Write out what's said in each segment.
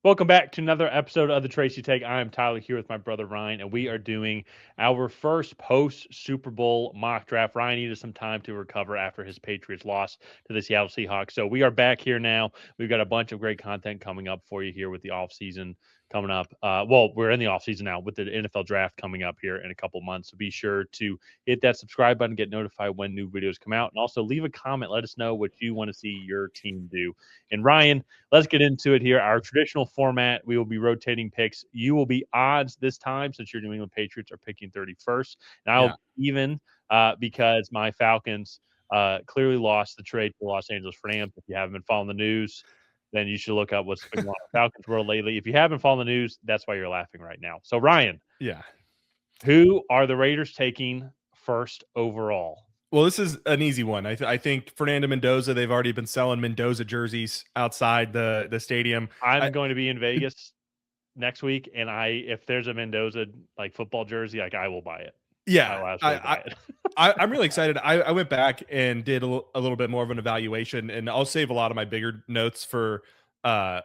Welcome back to another episode of the Tracy Take. I am Tyler here with my brother Ryan, and we are doing our first post Super Bowl mock draft. Ryan needed some time to recover after his Patriots loss to the Seattle Seahawks. So we are back here now. We've got a bunch of great content coming up for you here with the offseason coming up. We're in the offseason now with the NFL draft coming up here in a couple months. So be sure to hit that subscribe button, get notified when new videos come out, and also leave a comment. Let us know what you want to see your team do. And Ryan, let's get into it here. Our traditional format, we will be rotating picks. You will be odds this time since your New England Patriots are picking 31st. And I'll even because my Falcons clearly lost the trade to the Los Angeles Rams. If you haven't been following the news, then you should look up what's been going on in the Falcons world lately. If you haven't followed the news, that's why you're laughing right now. So, Ryan, who are the Raiders taking first overall? Well, this is an easy one. I think Fernando Mendoza, they've already been selling Mendoza jerseys outside the stadium. I'm going to be in Vegas next week, and if there's a Mendoza like football jersey, like I will buy it. Yeah, I'm really excited. I went back and did a little bit more of an evaluation, and I'll save a lot of my bigger notes for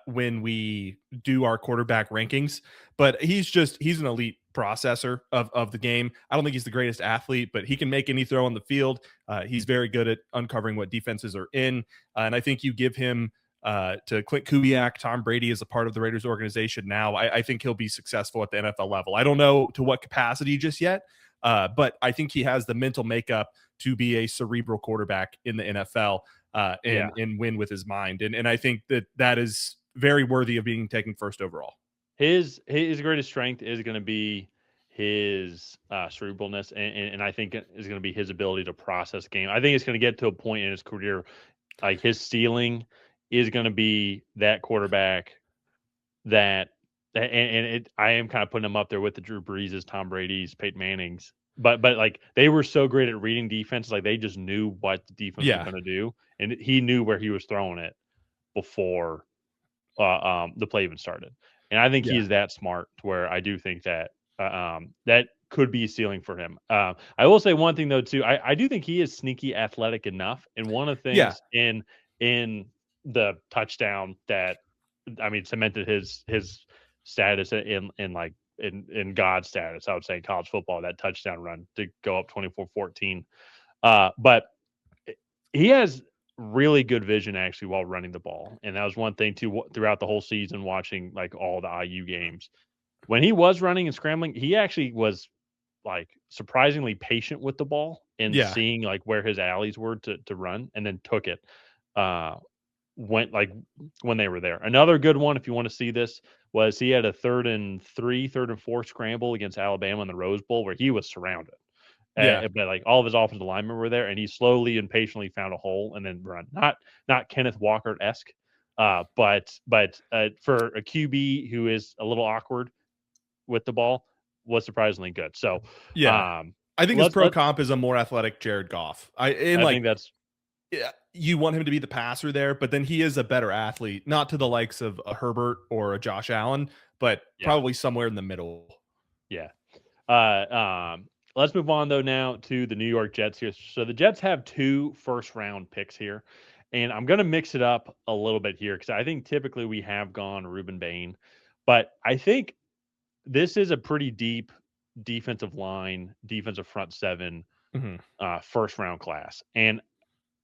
when we do our quarterback rankings. But he's an elite processor of the game. I don't think he's the greatest athlete, but he can make any throw on the field. He's very good at uncovering what defenses are in, and I think you give him to Clint Kubiak, Tom Brady is a part of the Raiders organization now. I think he'll be successful at the NFL level. I don't know to what capacity just yet. But I think he has the mental makeup to be a cerebral quarterback in the NFL and win with his mind. And I think that is very worthy of being taken first overall. His greatest strength is going to be his cerebralness, and I think is going to be his ability to process game. I think it's going to get to a point in his career, like his ceiling is going to be that quarterback that I am kind of putting him up there with the Drew Breeses, Tom Brady's, Peyton Manning's. But like they were so great at reading defense, like they just knew what the defense was going to do, and he knew where he was throwing it before the play even started. And I think he is that smart to where I do think that that could be a ceiling for him. I will say one thing though too. I do think he is sneaky athletic enough, and one of the things in the touchdown that cemented his status in God status, I would say in college football, that touchdown run to go up 24-14. But he has really good vision actually while running the ball. And that was one thing too throughout the whole season, watching like all the IU games. When he was running and scrambling, he actually was like surprisingly patient with the ball and seeing like where his alleys were to run, and then took it when they were there. Another good one, if you want to see this, was he had a 3rd and 4 scramble against Alabama in the Rose Bowl where he was surrounded. But like all of his offensive linemen were there, and he slowly and patiently found a hole and then run. Not Kenneth Walker-esque, but for a QB who is a little awkward with the ball, was surprisingly good. So I think his pro comp is a more athletic Jared Goff. I think that's. Yeah, you want him to be the passer there, but then he is a better athlete, not to the likes of a Herbert or a Josh Allen, but probably somewhere in the middle. Yeah. Let's move on though now to the New York Jets here. So the Jets have 2 first-round picks here, and I'm going to mix it up a little bit here because I think typically we have gone Rueben Bain, but I think this is a pretty deep defensive line, defensive front 7 first-round class, and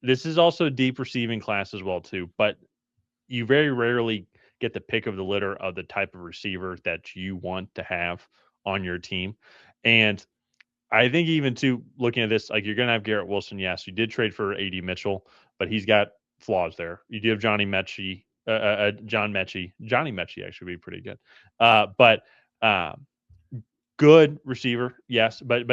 this is also a deep receiving class as well too, but you very rarely get the pick of the litter of the type of receiver that you want to have on your team. And I think even too, looking at this, like you're going to have Garrett Wilson. Yes, you did trade for A.D. Mitchell, but he's got flaws there. You do have John Mechie. Johnny Mechie actually would be pretty good. But good receiver, yes, but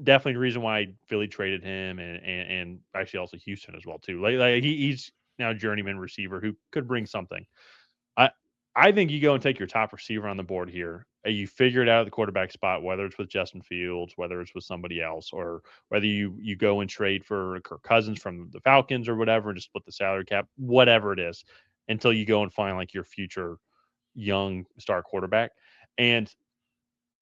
definitely the reason why Philly traded him and actually also Houston as well too. Like he's now a journeyman receiver who could bring something. I think you go and take your top receiver on the board here. You figure it out at the quarterback spot, whether it's with Justin Fields, whether it's with somebody else, or whether you go and trade for Kirk Cousins from the Falcons or whatever and just split the salary cap, whatever it is, until you go and find like your future young star quarterback. And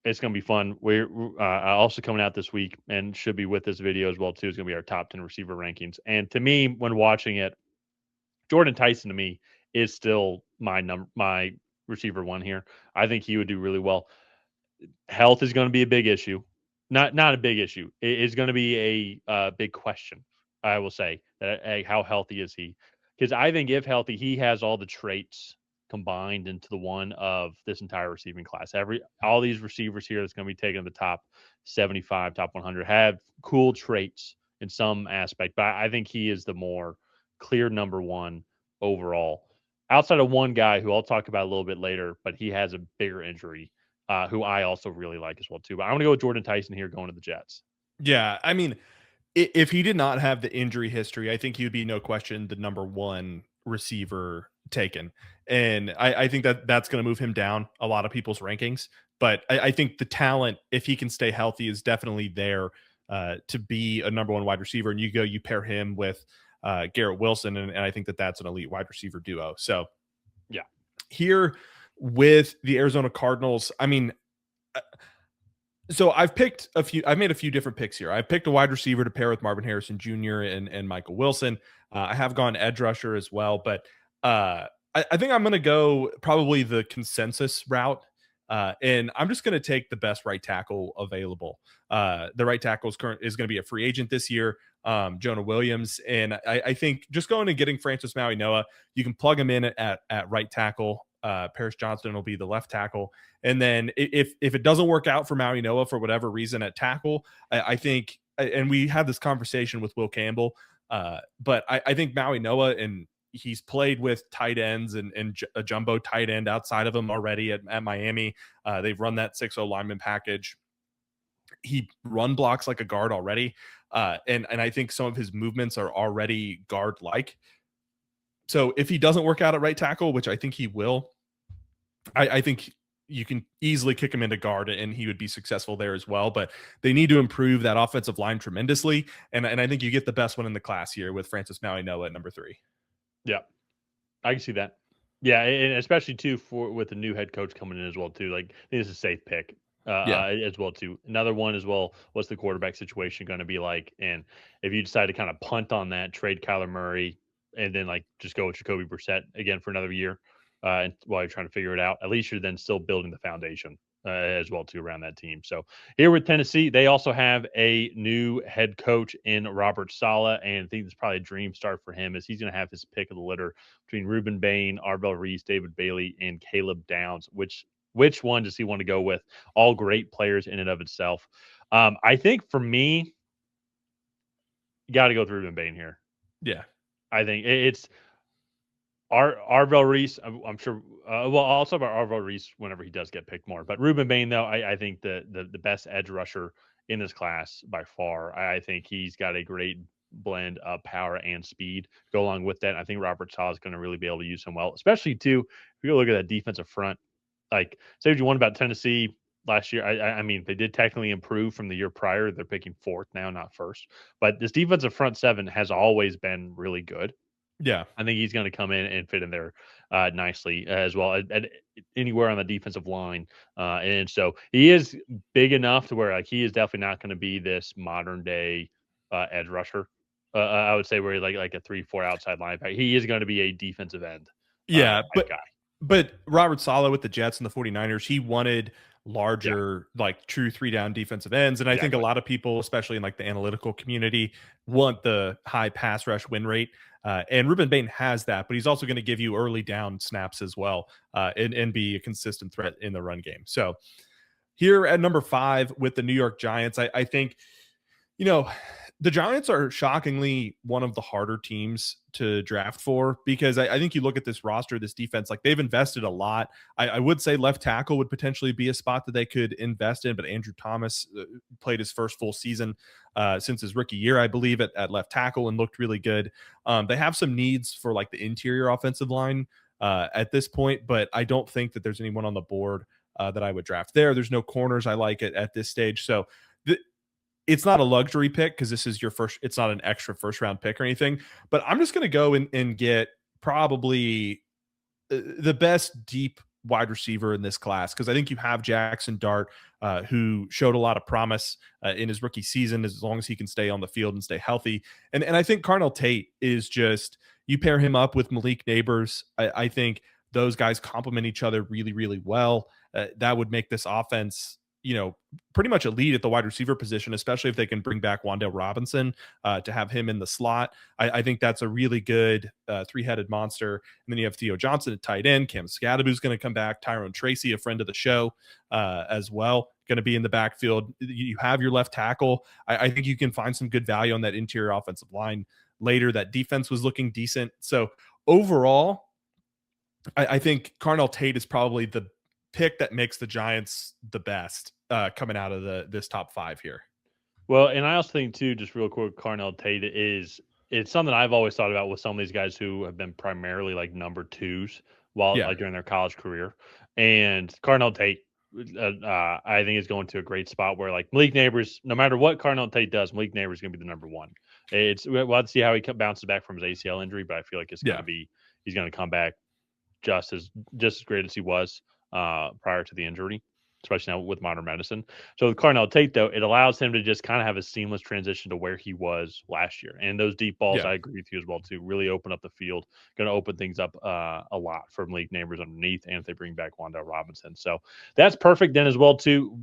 it's going to be fun. We're also coming out this week and should be with this video as well too. It's going to be our top 10 receiver rankings. And to me, when watching it, Jordyn Tyson to me is still my receiver one here. I think he would do really well. Health is going to be a big issue. Not a big issue. It is going to be a big question. I will say that how healthy is he? Because I think if healthy, he has all the traits combined into the one of this entire receiving class. All these receivers here that's going to be taken the top 75, top 100 have cool traits in some aspect, but I think he is the more clear number one overall. Outside of one guy who I'll talk about a little bit later, but he has a bigger injury who I also really like as well too. But I'm going to go with Jordyn Tyson here, going to the Jets. Yeah, I mean, if he did not have the injury history, I think he would be no question the number one receiver taken, and I think that that's going to move him down a lot of people's rankings. But I think the talent, if he can stay healthy, is definitely there to be a number one wide receiver. And you pair him with Garrett Wilson, and I think that that's an elite wide receiver duo. So yeah, here with the Arizona Cardinals, I mean, so I've made a few different picks here. I picked a wide receiver to pair with Marvin Harrison Jr. and Michael Wilson. I have gone edge rusher as well, but I think I'm going to go probably the consensus route. And I'm just going to take the best right tackle available. The right tackle is going to be a free agent this year, Jonah Williams. And I think just going and getting Francis Maui-Noa, you can plug him in at right tackle. Paris Johnson will be the left tackle. And then if it doesn't work out for Maui-Noa for whatever reason at tackle, I think, and we had this conversation with Will Campbell, but I think Maui-Noa, and he's played with tight ends and a jumbo tight end outside of him already at Miami. They've run that 6-0 lineman package. He run blocks like a guard already. And I think some of his movements are already guard-like. So if he doesn't work out at right tackle, which I think he will, I think you can easily kick him into guard and he would be successful there as well. But they need to improve that offensive line tremendously. And I think you get the best one in the class here with Francis Maui-Noa at number 3. Yeah, I can see that. Yeah, and especially too with the new head coach coming in as well too. Like I think it's a safe pick as well too. Another one as well. What's the quarterback situation going to be like? And if you decide to kind of punt on that, trade Kyler Murray, and then like just go with Jacoby Brissett again for another year, and while you're trying to figure it out, at least you're then still building the foundation as well too around that team. So here with Tennessee, they also have a new head coach in Robert Saleh, and I think it's probably a dream start for him, as he's going to have his pick of the litter between Rueben Bain, Arvell Reese, David Bailey, and Caleb Downs. Which one does he want to go with? All great players in and of itself. I think for me, you got to go with Rueben Bain here. Yeah, I think it's Arvell Reese. I'm sure. Well, I'll talk about Arvell Reese whenever he does get picked more. But Rueben Bain, though, I think the best edge rusher in this class by far. I think he's got a great blend of power and speed to go along with that. I think Robert Saleh is going to really be able to use him well, especially too if you look at that defensive front. Like, say what you want about Tennessee last year. I mean, they did technically improve from the year prior. They're picking fourth now, not first. But this defensive front seven has always been really good. yeah. I think he's going to come in and fit in there nicely as well at anywhere on the defensive line. And so he is big enough to where like he is definitely not going to be this modern day edge rusher. I would say where he like a 3-4 outside linebacker. He is going to be a defensive end Yeah, type guy. But Robert Saleh with the Jets and the 49ers, he wanted larger, like true 3-down defensive ends. And I think a lot of people, especially in like the analytical community, want the high pass rush win rate. And Rueben Bain has that, but he's also going to give you early down snaps as well and be a consistent threat in the run game. So here at number 5 with the New York Giants, I think, you know, the Giants are shockingly one of the harder teams to draft for, because I think you look at this roster, this defense, like they've invested a lot. I would say left tackle would potentially be a spot that they could invest in, but Andrew Thomas played his first full season since his rookie year, I believe, at left tackle and looked really good. They have some needs for like the interior offensive line at this point, but I don't think that there's anyone on the board that I would draft there. There's no corners I like it at this stage. So it's not a luxury pick because this is your first, it's not an extra first round pick or anything, but I'm just going to go and get probably the best deep wide receiver in this class. Cause I think you have Jackson Dart, who showed a lot of promise in his rookie season, as long as he can stay on the field and stay healthy. And I think Carnell Tate is just, you pair him up with Malik Neighbors. I think those guys complement each other really, really well. That would make this offense, pretty much elite at the wide receiver position, especially if they can bring back Wan'Dale Robinson to have him in the slot. I think that's a really good three-headed monster. And then you have Theo Johnson at tight end. Cam Scadaboo's going to come back. Tyrone Tracy, a friend of the show, as well, going to be in the backfield. You have your left tackle. I think you can find some good value on that interior offensive line later. That defense was looking decent. So overall, I think Carnell Tate is probably the pick that makes the Giants the best coming out of this top 5 here. Well, and I also think too, just real quick, Carnell Tate it's something I've always thought about with some of these guys who have been primarily like number 2s like during their college career. And Carnell Tate, I think is going to a great spot where like Malik Neighbors, no matter what Carnell Tate does, Malik Neighbors is going to be the number 1. We'll have to see how he bounces back from his ACL injury, but I feel like he's going to come back just as great as he was prior to the injury, especially now with modern medicine. So with Carnell Tate, though, it allows him to just kind of have a seamless transition to where he was last year. And those deep balls, I agree with you as well, too, really open up the field, going to open things up a lot for Malik Neighbors underneath, and if they bring back Wan'Dale Robinson. So that's perfect then as well, too,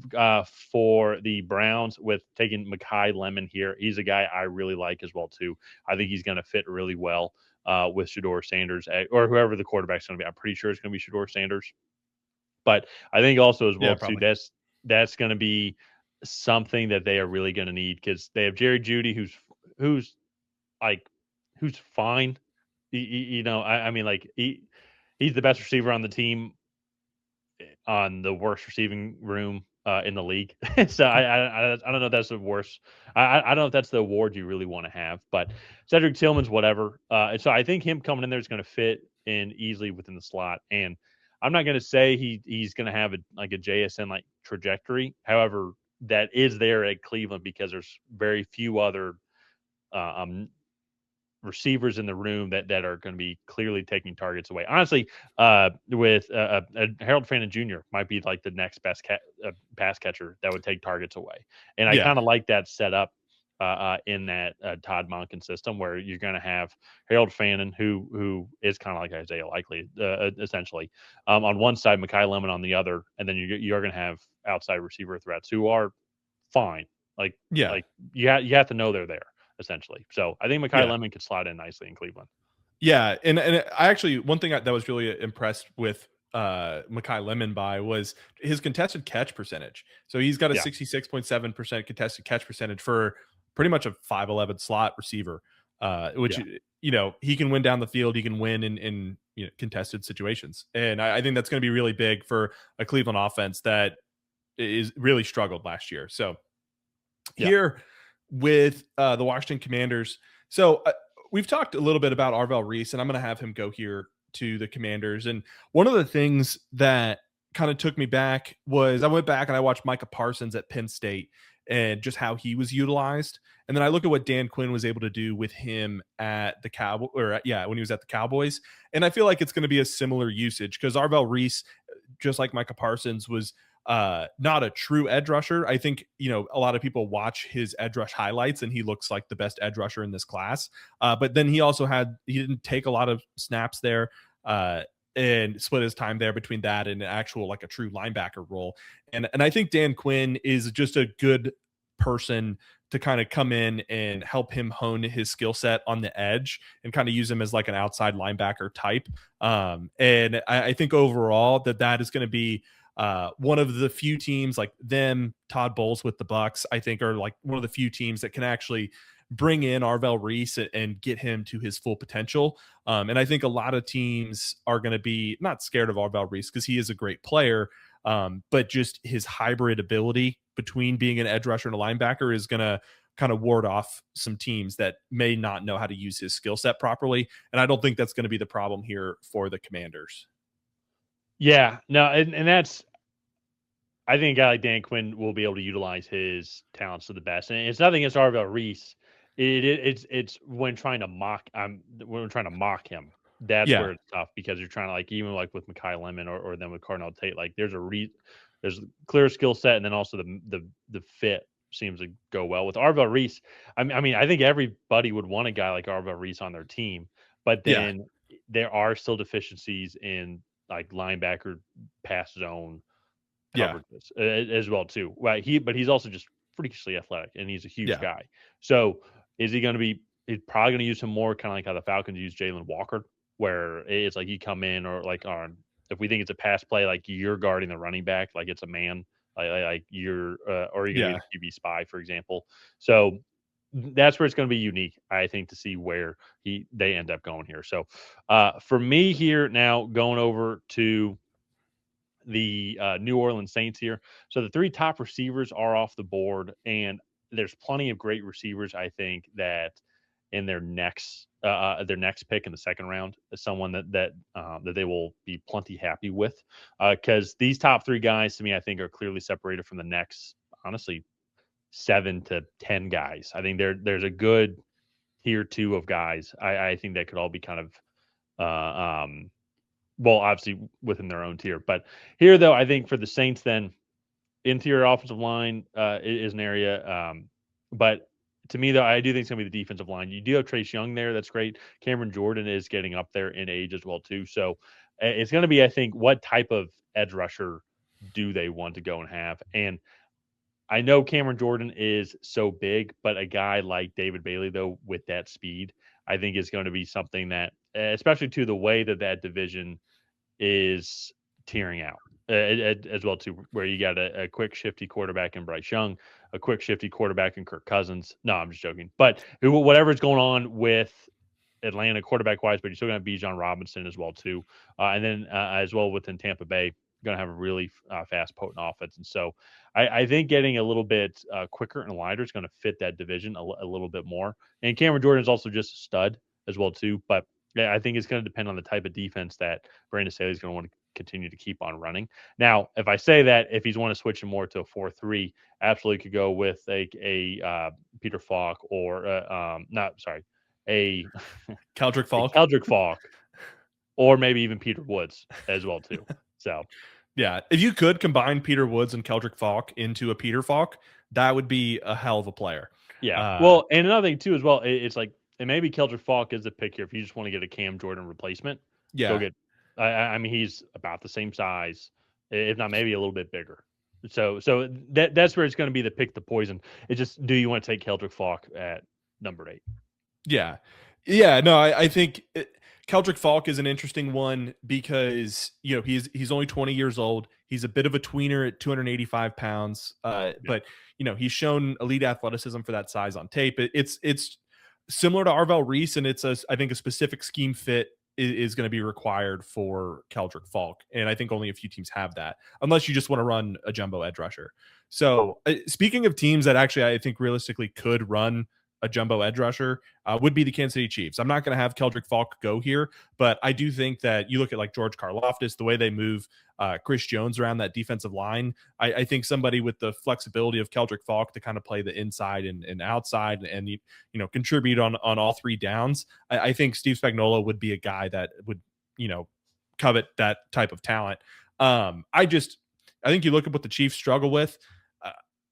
for the Browns with taking Mekhi Lemon here. He's a guy I really like as well, too. I think he's going to fit really well with Shedeur Sanders or whoever the quarterback's going to be. I'm pretty sure it's going to be Shedeur Sanders. But I think also as well, too, that's going to be something that they are really going to need because they have Jerry Jeudy, who's fine. I mean, like he's the best receiver on the team on the worst receiving room in the league. So I don't know if that's the worst. I don't know if that's the award you really want to have, but Cedric Tillman's whatever. So I think him coming in there is going to fit in easily within the slot. And I'm not going to say he's going to have a JSN like trajectory. However, that is there at Cleveland because there's very few other receivers in the room that are going to be clearly taking targets away. Honestly, with Harold Fernando Jr. might be like the next best pass catcher that would take targets away. And I kind of like that setup in that Todd Monken system where you're going to have Harold Fannin, who is kind of like Isaiah Likely, essentially, on one side, Mekhi Lemon on the other, and then you're going to have outside receiver threats who are fine. Like you have to know they're there, essentially. So I think Mekhi Lemon could slide in nicely in Cleveland. Yeah, and I actually, one thing that was really impressed with Mekhi Lemon by was his contested catch percentage. So he's got a 66.7% contested catch percentage for pretty much a 5'11" slot receiver, which he can win down the field. He can win in contested situations, and I think that's going to be really big for a Cleveland offense that is really struggled last year. So here with the Washington Commanders, so we've talked a little bit about Arvell Reese, and I'm going to have him go here to the Commanders. And one of the things that kind of took me back was I went back and I watched Micah Parsons at Penn State and just how he was utilized. And then I look at what Dan Quinn was able to do with him at the Cowboys, when he was at the Cowboys. And I feel like it's going to be a similar usage because Arvell Reese, just like Micah Parsons, was not a true edge rusher. I think, a lot of people watch his edge rush highlights and he looks like the best edge rusher in this class. But then he didn't take a lot of snaps there and split his time there between that and an actual, like a true linebacker role. And I think Dan Quinn is just a good person to kind of come in and help him hone his skill set on the edge and kind of use him as like an outside linebacker type. And I think overall that is going to be one of the few teams like them, Todd Bowles with the Bucks, I think are like one of the few teams that can actually bring in Arvell Reese and get him to his full potential. And I think a lot of teams are going to be not scared of Arvell Reese because he is a great player, but just his hybrid ability between being an edge rusher and a linebacker is going to kind of ward off some teams that may not know how to use his skill set properly. And I don't think that's going to be the problem here for the Commanders. Yeah, no, and that's, I think a guy like Dan Quinn will be able to utilize his talents to the best. And it's nothing against Arvell Reese. It's when trying to mock him. That's where it's tough because you're trying to like even like with Mekhi Lemon or then with Carnell Tate, like there's a clear skill set and then also the fit seems to go well with Arvell Reese. I mean, I think everybody would want a guy like Arvell Reese on their team, but then there are still deficiencies in like linebacker pass zone Yeah. coverages as well too. Right. But he's also just freakishly athletic and he's a huge Yeah. guy. So is he going to be? He's probably going to use him more, kind of like how the Falcons use Jalen Walker, where it's like you come in or like on if we think it's a pass play, like you're guarding the running back, like it's a man, like you're or you're going to Yeah. get a QB spy, for example. So that's where it's going to be unique, I think, to see where they end up going here. So for me here now, going over to the New Orleans Saints here. So the three top receivers are off the board, and there's plenty of great receivers. I think that in their next pick in the second round is someone that they will be plenty happy with, because these top three guys to me I think are clearly separated from the next honestly 7 to 10 guys. I think there's a good tier two of guys. I think that could all be kind of well, obviously within their own tier. But here, though, I think for the Saints, then interior offensive line is an area. But to me, though, I do think it's going to be the defensive line. You do have Trace Young there. That's great. Cameron Jordan is getting up there in age as well, too. So it's going to be, I think, what type of edge rusher do they want to go and have? And I know Cameron Jordan is so big, but a guy like David Bailey, though, with that speed, I think is going to be something that, especially to the way that division is tearing out as well too, where you got a quick shifty quarterback in Bryce Young, a quick shifty quarterback in Kirk Cousins. No, I'm just joking. But whatever's going on with Atlanta quarterback wise, but you're still going to have Bijan Robinson as well too, and then as well within Tampa Bay, going to have a really fast, potent offense. And so I think getting a little bit quicker and lighter is going to fit that division a little bit more. And Cameron Jordan is also just a stud as well too, but yeah, I think it's going to depend on the type of defense that Brandon Staley is going to want to continue to keep on running. Now, if I say that, if he's want to switch him more to a 4-3, absolutely could go with like a Peter Falk or not sorry, a Keldrick Falk. Keldrick Falk, or maybe even Peter Woods as well too. So, yeah, if you could combine Peter Woods and Keldrick Falk into a Peter Falk, that would be a hell of a player. Yeah. Well, and another thing too as well, it's like and maybe Keldrick Falk is the pick here if you just want to get a Cam Jordan replacement. Yeah. Go get. I mean, he's about the same size, if not maybe a little bit bigger. So that's where it's going to be the pick the poison. It's just do you want to take Keldrick Falk at number 8? Yeah. Yeah. No, I think Keldrick Falk is an interesting one because, you know, he's only 20 years old. He's a bit of a tweener at 285 pounds. But, you know, he's shown elite athleticism for that size on tape. It's similar to Arvell Reese, and I think a specific scheme fit is going to be required for Keldrick Falk. And I think only a few teams have that, unless you just want to run a jumbo edge rusher. So speaking of teams that actually I think realistically could run a jumbo edge rusher, would be the Kansas City Chiefs. I'm not going to have Keldrick Falk go here, but I do think that you look at like George Karlaftis, the way they move Chris Jones around that defensive line. I think somebody with the flexibility of Keldrick Falk to kind of play the inside and outside and you know contribute on all three downs. I think Steve Spagnuolo would be a guy that would covet that type of talent. I think you look at what the Chiefs struggle with,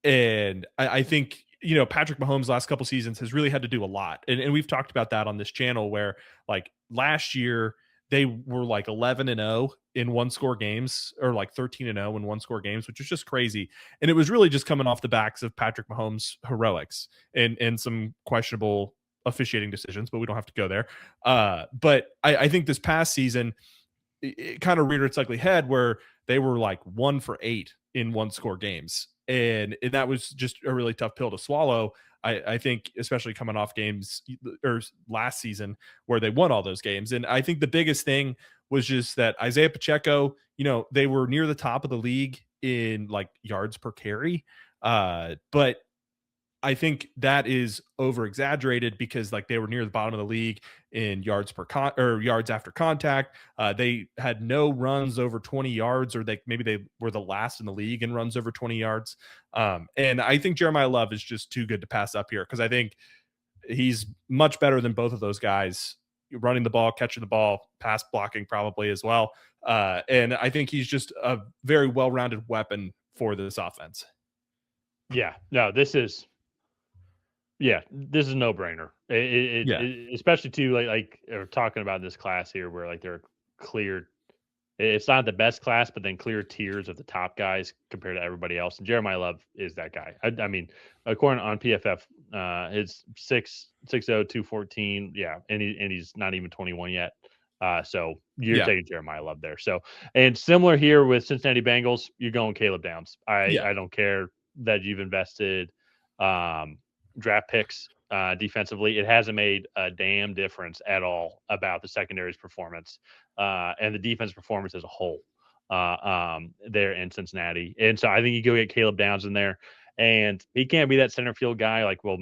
and I think Patrick Mahomes last couple seasons has really had to do a lot. And we've talked about that on this channel where like last year they were like 11-0 in one score games or like 13-0 in one score games, which is just crazy. And it was really just coming off the backs of Patrick Mahomes' heroics and some questionable officiating decisions, but we don't have to go there. But I think this past season, it kind of reared its ugly head where they were like 1-for-8 in one score games. And that was just a really tough pill to swallow. I think, especially coming off games or last season where they won all those games. And I think the biggest thing was just that Isaiah Pacheco, they were near the top of the league in like yards per carry. But I think that is over exaggerated because like they were near the bottom of the league in yards or yards after contact. They had no runs over 20 yards, or maybe they were the last in the league in runs over 20 yards. And I think Jeremiah Love is just too good to pass up here because I think he's much better than both of those guys, running the ball, catching the ball, pass blocking probably as well. And I think he's just a very well-rounded weapon for this offense. Yeah, no, this is a no-brainer. Especially too like we're talking about this class here where like they're clear It's not the best class, but then clear tiers of the top guys compared to everybody else. And Jeremiah Love is that guy. I mean, according on PFF, it's 6'0", 214. Yeah, and he's not even 21 yet. So you're Yeah. taking Jeremiah Love there. So, and similar here with Cincinnati Bengals, you're going Caleb Downs. Yeah. I don't care that you've invested draft picks defensively. It hasn't made a damn difference at all about the secondary's performance and the defense performance as a whole there in Cincinnati. And so I think you go get Caleb Downs in there, and he can't be that center field guy. Like, well,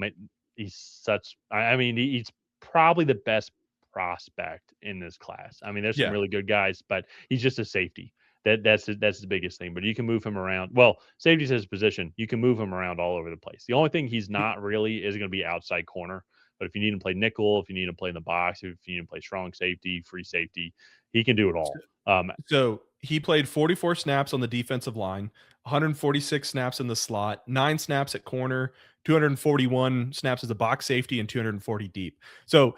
he's such. I mean, he's probably the best prospect in this class. I mean, there's some Yeah. really good guys, but he's just a safety. That's the biggest thing. But you can move him around. Well, safety's his position. You can move him around all over the place. The only thing he's not really is going to be outside corner. But if you need him to play nickel, if you need him to play in the box, if you need him to play strong safety, free safety, he can do it all. So he played 44 snaps on the defensive line, 146 snaps in the slot, 9 snaps at corner, 241 snaps as a box safety, and 240 deep. So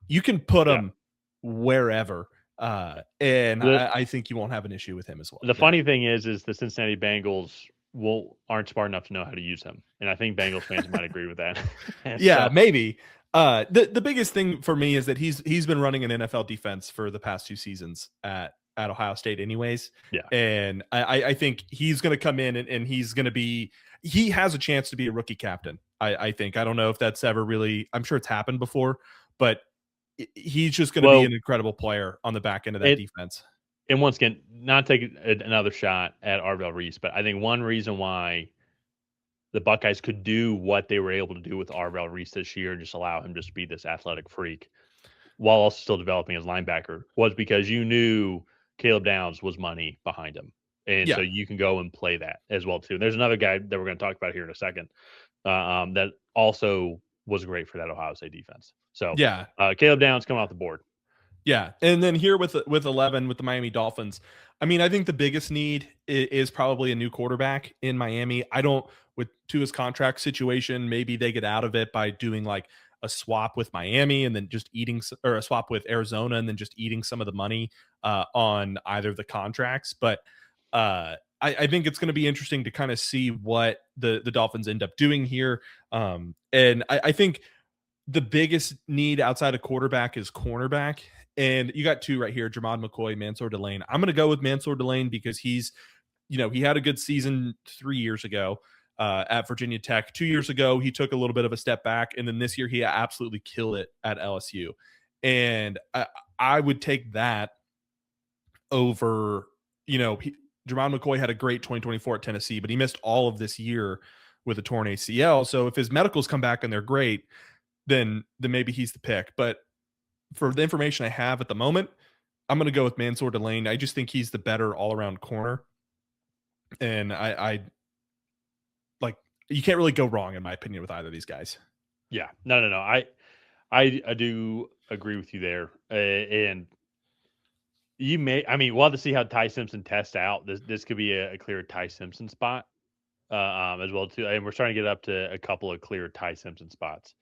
you can put him wherever. And I think you won't have an issue with him as well. The funny thing is the Cincinnati Bengals aren't smart enough to know how to use him. And I think Bengals fans might agree with that. Yeah, so, maybe. The biggest thing for me is that he's been running an NFL defense for the past 2 seasons at Ohio State anyways. Yeah. And I think he's going to come in and he's going to be – he has a chance to be a rookie captain, I think. I don't know if that's ever really – I'm sure it's happened before, but he's just going to be an incredible player on the back end of that defense. And once again, not taking another shot at Arvell Reese, but I think one reason why the Buckeyes could do what they were able to do with Arvell Reese this year and just allow him just to be this athletic freak while also still developing as linebacker was because you knew Caleb Downs was money behind him. And so you can go and play that as well, too. And there's another guy that we're going to talk about here in a second that also was great for that Ohio State defense. So, Caleb Downs coming off the board. Yeah. And then here with 11 with the Miami Dolphins, I mean, I think the biggest need is probably a new quarterback in Miami. I don't, with Tua's contract situation, maybe they get out of it by doing like a swap with Miami and then just eating, or a swap with Arizona and then just eating some of the money on either of the contracts. But I think it's going to be interesting to kind of see what the Dolphins end up doing here. And I think the biggest need outside of quarterback is cornerback. And you got 2 right here, Jermod McCoy, Mansour Delane. I'm going to go with Mansour Delane because he's, he had a good season 3 years ago at Virginia Tech. 2 years ago, he took a little bit of a step back. And then this year, he absolutely killed it at LSU. And I would take that over, Jermod McCoy had a great 2024 at Tennessee, but he missed all of this year with a torn ACL. So if his medicals come back and they're great, then maybe he's the pick. But for the information I have at the moment, I'm going to go with Mansour Delane. I just think he's the better all-around corner. And I like, you can't really go wrong, in my opinion, with either of these guys. Yeah. No. I do agree with you there. And we'll have to see how Ty Simpson tests out. This could be a clear Ty Simpson spot as well, too. And we're starting to get up to a couple of clear Ty Simpson spots.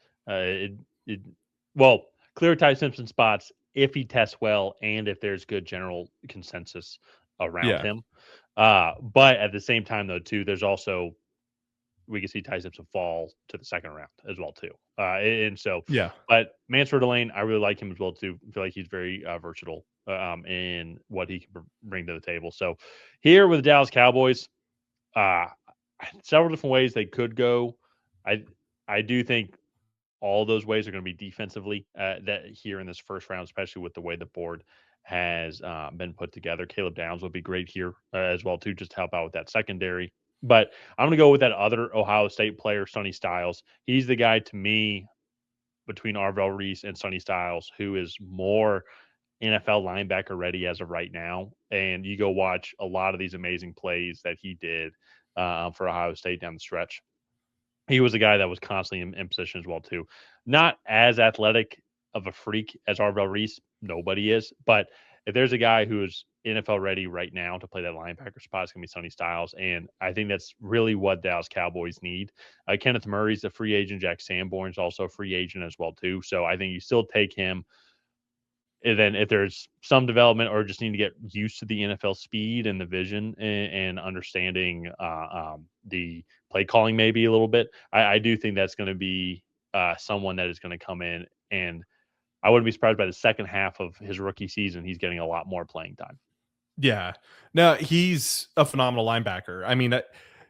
Clear Ty Simpson spots if he tests well and if there's good general consensus around him. But at the same time, though, too, there's also we can see Ty Simpson fall to the second round as well, too. But Mansour Delane, I really like him as well, too. I feel like he's very versatile in what he can bring to the table. So here with the Dallas Cowboys, several different ways they could go. I do think all those ways are going to be defensively that here in this first round, especially with the way the board has been put together. Caleb Downs would be great here as well, too, just to help out with that secondary. But I'm going to go with that other Ohio State player, Sonny Styles. He's the guy to me between Arvell Reese and Sonny Styles who is more NFL linebacker ready as of right now. And you go watch a lot of these amazing plays that he did for Ohio State down the stretch. He was a guy that was constantly in position as well, too. Not as athletic of a freak as Arvell Reese. Nobody is. But if there's a guy who is NFL ready right now to play that linebacker spot, it's going to be Sonny Styles. And I think that's really what Dallas Cowboys need. Kenneth Murray's a free agent. Jack Sanborn's also a free agent as well, too. So I think you still take him And then if there's some development or just need to get used to the NFL speed and the vision and understanding the play calling maybe a little bit, I do think that's going to be someone that is going to come in, and I wouldn't be surprised by the second half of his rookie season he's getting a lot more playing time. Yeah. No, he's a phenomenal linebacker. I mean,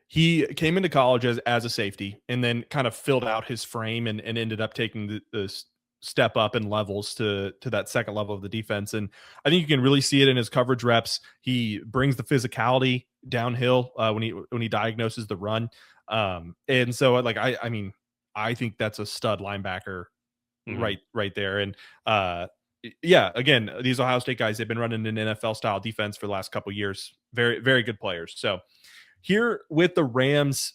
he came into college as a safety and then kind of filled out his frame and ended up taking the step up in levels to that second level of the defense. And I think you can really see it in his coverage reps. He brings the physicality downhill when he diagnoses the run. And so like I mean, I think that's a stud linebacker right there. And yeah, again, these Ohio State guys, they've been running an NFL style defense for the last couple of years. Very, very good players. So here with the Rams,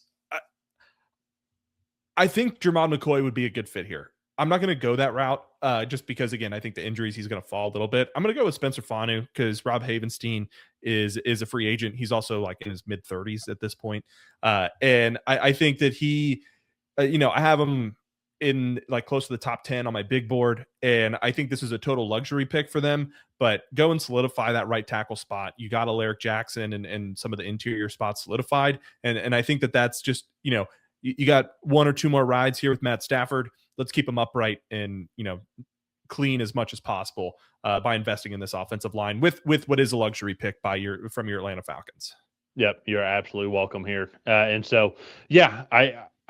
I think Jermod McCoy would be a good fit here. I'm not going to go that route just because, again, I think the injuries, he's going to fall a little bit. I'm going to go with Spencer Fanu because Rob Havenstein is a free agent. He's also like in his mid 30s at this point. And I think that he, I have him in like close to the top 10 on my big board. And I think this is a total luxury pick for them, but go and solidify that right tackle spot. You got Alaric Jackson and some of the interior spots solidified. And I think that that's just, you got one or two more rides here with Matt Stafford. Let's keep him upright and, clean as much as possible by investing in this offensive line with what is a luxury pick from your Atlanta Falcons. Yep, you're absolutely welcome here. And so, yeah,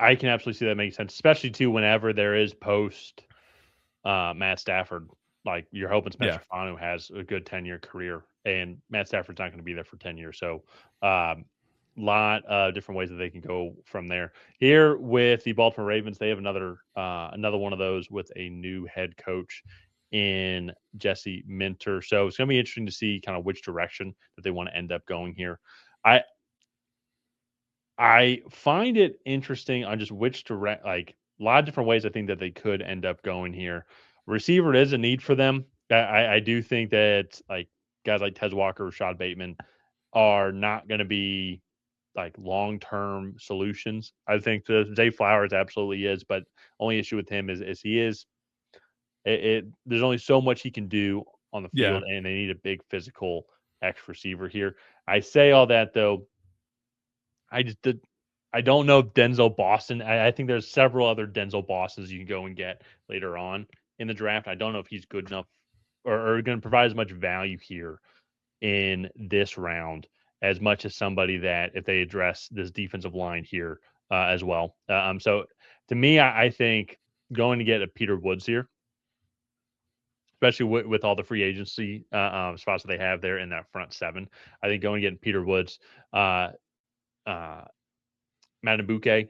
I can absolutely see that makes sense, especially too whenever there is post Matt Stafford. Like you're hoping Spencer Fanu has a good 10-year career, and Matt Stafford's not going to be there for 10 years. So, lot of different ways that they can go from there. Here with the Baltimore Ravens, they have another one of those with a new head coach in Jesse Minter. So it's going to be interesting to see kind of which direction that they want to end up going here. I find it interesting on just which direct, like a lot of different ways I think that they could end up going here. Receiver is a need for them. I do think that like guys like Tez Walker, Rashad Bateman are not going to be like long-term solutions. I think the Zay Flowers absolutely is, but only issue with him is he is there's only so much he can do on the field, and they need a big physical X receiver here. I say all that though. I don't know Denzel Boston. I think there's several other Denzel Bostons you can go and get later on in the draft. I don't know if he's good enough or going to provide as much value here in this round as much as somebody that if they address this defensive line here as well. So to me, I think going to get a Peter Woods here, especially with all the free agency spots that they have there in that front seven. I think going to get Peter Woods, Matabuke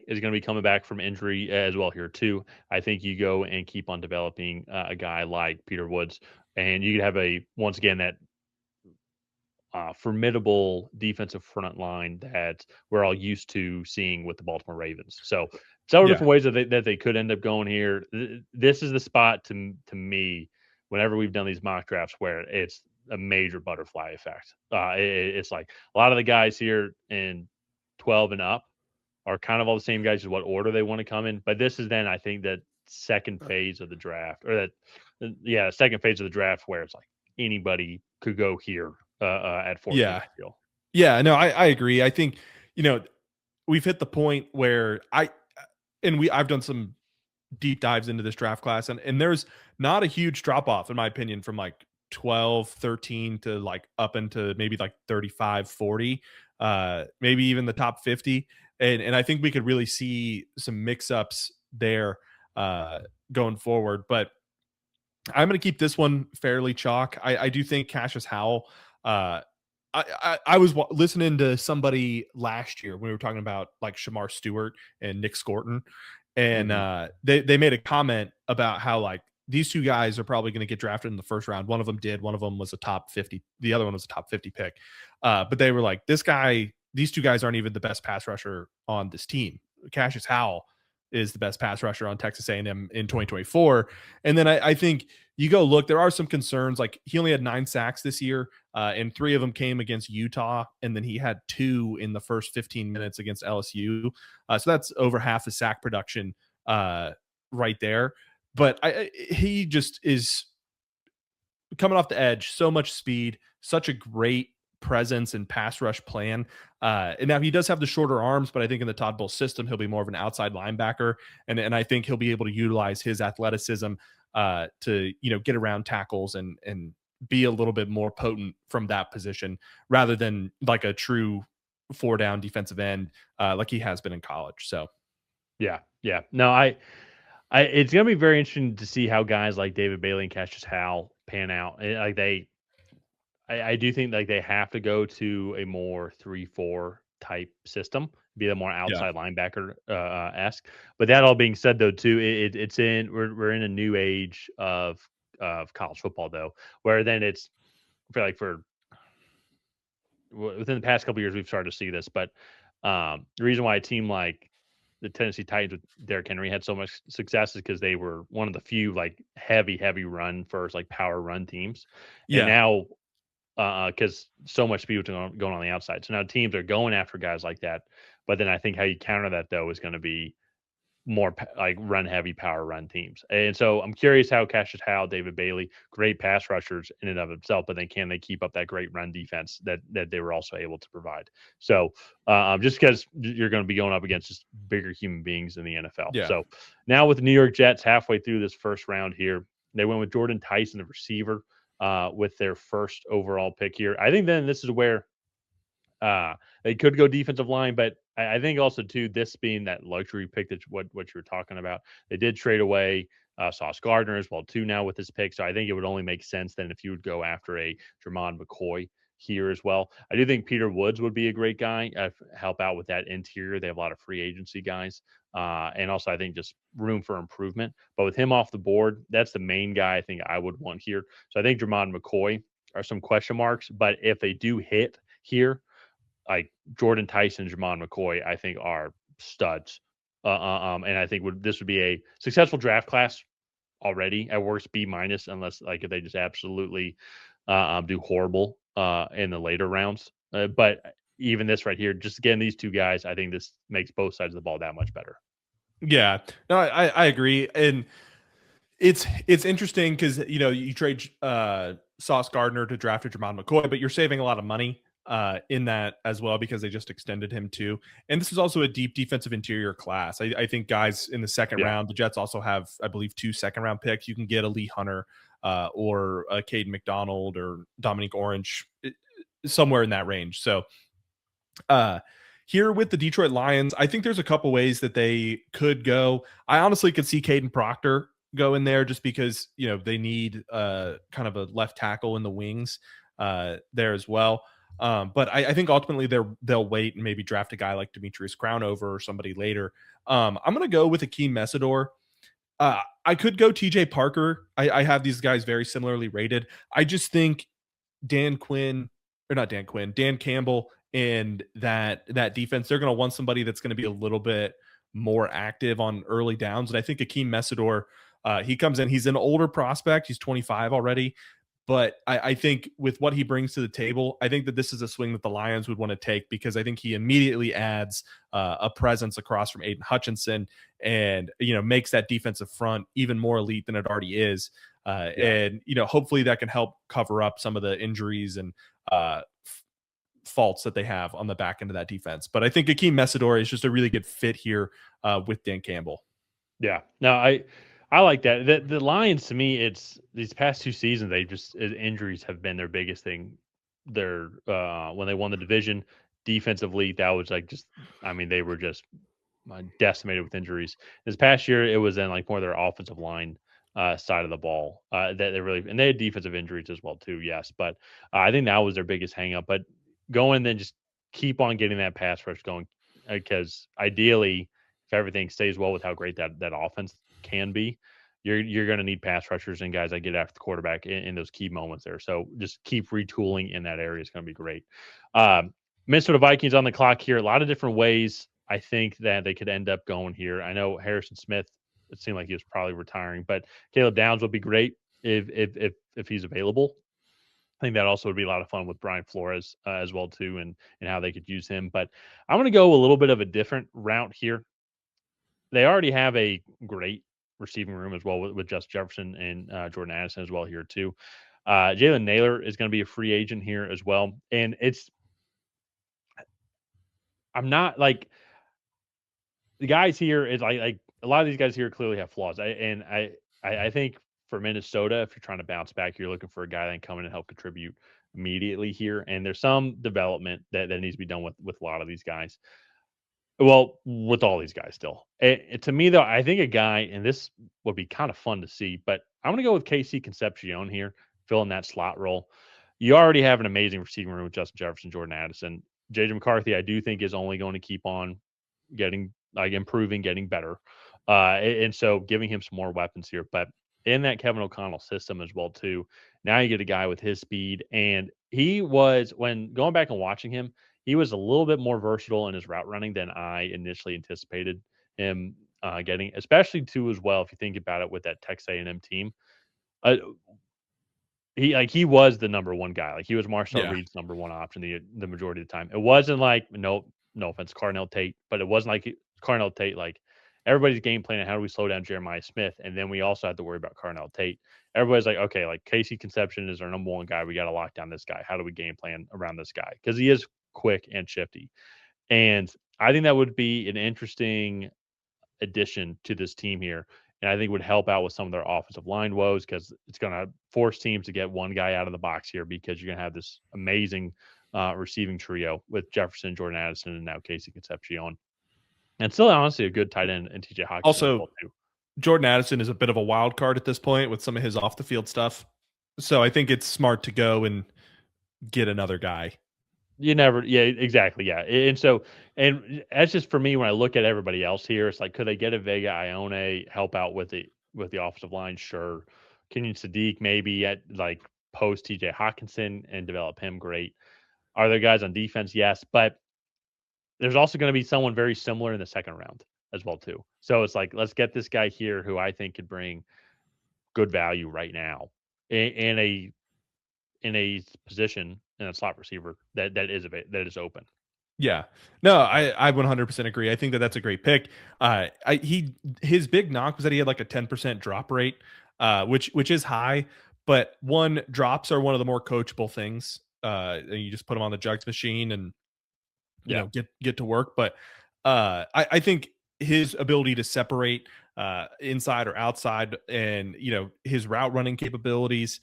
is going to be coming back from injury as well here too. I think you go and keep on developing a guy like Peter Woods, and you could have once again that formidable defensive front line that we're all used to seeing with the Baltimore Ravens. So several different ways that they could end up going here. This is the spot to me whenever we've done these mock drafts where it's a major butterfly effect. It's like a lot of the guys here in 12 and up are kind of all the same guys as what order they want to come in. But this is then I think that second phase of the draft second phase of the draft where it's like anybody could go here at 14. Yeah, no, I agree. I think, we've hit the point where I've done some deep dives into this draft class and there's not a huge drop off in my opinion from like 12, 13 to like up into maybe like 35, 40, maybe even the top 50. And I think we could really see some mix-ups there going forward. But I'm going to keep this one fairly chalk. I do think Cassius Howell. I was listening to somebody last year when we were talking about like Shamar Stewart and Nick Scorton, and they made a comment about how like these two guys are probably going to get drafted in the first round. One of them did. One of them was a top 50. The other one was a top 50 pick. But they were like, these two guys aren't even the best pass rusher on this team. Cassius Howell is the best pass rusher on Texas A&M in 2024. And then I think you go look, there are some concerns. Like he only had 9 sacks this year, and 3 of them came against Utah. And then he had 2 in the first 15 minutes against LSU. So that's over half his sack production right there. But he just is coming off the edge, so much speed, such a great presence and pass rush plan. And now he does have the shorter arms, but I think in the Todd Bowles system, he'll be more of an outside linebacker. And I think he'll be able to utilize his athleticism to, get around tackles and be a little bit more potent from that position rather than like a true 4-down defensive end like he has been in college. So yeah. No, I it's gonna be very interesting to see how guys like David Bailey and Cassius Howell pan out. I do think like they have to go to a more 3-4 type system, be a more yeah, outside linebacker esque. But that all being said, though, too, it's in we're in a new age of college football, though, where then it's I feel like within the past couple of years we've started to see this, but the reason why a team like the Tennessee Titans with Derrick Henry had so much success is because they were one of the few like heavy run first like power run teams, and yeah, now because so much speed was going on the outside. So now teams are going after guys like that. But then I think how you counter that though is going to be more like run heavy power run teams. And so I'm curious how Cassius Howell, David Bailey, great pass rushers in and of themselves, but then can they keep up that great run defense that they were also able to provide? So just because you're going to be going up against just bigger human beings in the NFL. yeah. So now with the New York Jets halfway through this first round here, they went with Jordyn Tyson, the receiver, with their first overall pick here. I think then this is where they could go defensive line, but I think also too this being that luxury pick that what you were talking about, they did trade away Sauce Gardner as well too now with this pick. So I think it would only make sense then if you would go after a Jermon McCoy here as well. I do think Peter Woods would be a great guy help out with that interior. They have a lot of free agency guys, and also I think just room for improvement. But with him off the board, that's the main guy I think I would want here. So I think Jermon McCoy are some question marks, but if they do hit here like Jordyn Tyson, Jermon McCoy, I think are studs. And I think this would be a successful draft class already. At worst, B minus, unless like if they just absolutely do horrible in the later rounds. But even this right here, just again these two guys, I think this makes both sides of the ball that much better. Yeah. No, I agree. And it's interesting because you trade Sauce Gardner to draft a Jermon McCoy, but you're saving a lot of money in that as well because they just extended him too. And this is also a deep defensive interior class. I think guys in the second Yeah. round, the Jets also have, I believe, 2 second-round picks. You can get a Lee Hunter or a Caden McDonald or Dominique Orange, somewhere in that range. So here with the Detroit Lions, I think there's a couple ways that they could go. I honestly could see Caden Proctor go in there just because they need kind of a left tackle in the wings there as well. But I think ultimately they'll wait and maybe draft a guy like Demetrius Crownover or somebody later. I'm going to go with Akeem Mesidor. I could go TJ Parker. I have these guys very similarly rated. I just think Dan Campbell and that defense, they're going to want somebody that's going to be a little bit more active on early downs. And I think Akeem Mesidor, he comes in, he's an older prospect. He's 25 already. But I think with what he brings to the table, I think that this is a swing that the Lions would want to take because I think he immediately adds a presence across from Aiden Hutchinson and, makes that defensive front even more elite than it already is. And, hopefully that can help cover up some of the injuries and faults that they have on the back end of that defense. But I think Akeem Mesidor is just a really good fit here with Dan Campbell. Yeah. No, I like that. The Lions to me, it's these past 2 seasons, they just injuries have been their biggest thing. They're when they won the division defensively, that was like they were just decimated with injuries. This past year, it was in like more their offensive line side of the ball that they really, and they had defensive injuries as well too. Yes, but I think that was their biggest hang up. But go and then just keep on getting that pass rush going because ideally, if everything stays well with how great that offense can be, you're going to need pass rushers and guys that get after the quarterback in those key moments there. So just keep retooling in that area is going to be great. Minnesota Vikings on the clock here. A lot of different ways I think that they could end up going here. I know Harrison Smith, it seemed like he was probably retiring, but Caleb Downs would be great if he's available. I think that also would be a lot of fun with Brian Flores as well too, and how they could use him. But I'm going to go a little bit of a different route here. They already have a great receiving room as well with Justin Jefferson and Jordan Addison as well here too. Jalen Naylor is going to be a free agent here as well. And I'm not like the guys here is like a lot of these guys here clearly have flaws. I think for Minnesota, if you're trying to bounce back, you're looking for a guy that can come in and help contribute immediately here. And there's some development that needs to be done with a lot of these guys. Well, with all these guys still. To me, though, I think a guy, and this would be kind of fun to see, but I'm going to go with Casey Concepcion here, filling that slot role. You already have an amazing receiving room with Justin Jefferson, Jordan Addison. JJ McCarthy, I do think, is only going to keep on getting, like, improving, getting better. And so giving him some more weapons here. But in that Kevin O'Connell system as well, too, now you get a guy with his speed. And he was, when going back and watching him, he was a little bit more versatile in his route running than I initially anticipated him getting, especially too as well if you think about it with that Texas A&M team. Uh, he was the number one guy. Like he was Marcel Reed's number one option the majority of the time. It wasn't like no offense, Carnell Tate, but it wasn't like Carnell Tate. Like everybody's game plan, how do we slow down Jeremiah Smith, and then we also had to worry about Carnell Tate. Everybody's like, okay, like Casey Concepcion is our number one guy. We got to lock down this guy. How do we game plan around this guy? Because he is quick and shifty. And I think that would be an interesting addition to this team here. And I think would help out with some of their offensive line woes because it's going to force teams to get one guy out of the box here because you're going to have this amazing receiving trio with Jefferson, Jordan Addison, and now Casey Concepcion. And still, honestly, a good tight end and TJ Hockenson. Also, Jordan Addison is a bit of a wild card at this point with some of his off the field stuff. So I think it's smart to go and get another guy. Yeah, exactly. Yeah. And that's just for me when I look at everybody else here, it's like, could they get a Vega Ione help out with the offensive line? Sure. Kenyon Sadiq maybe at like post TJ Hockenson and develop him. Great. Are there guys on defense? Yes. But there's also going to be someone very similar in the second round as well, too. So it's like, let's get this guy here who I think could bring good value right now in a position in a slot receiver that is open. Yeah, no, I 100% agree. I think that's a great pick. His big knock was that he had like a 10% drop rate, which is high, but drops are one of the more coachable things. You just put them on the jugs machine and you know get to work. But I think his ability to separate inside or outside, and you know his route running capabilities.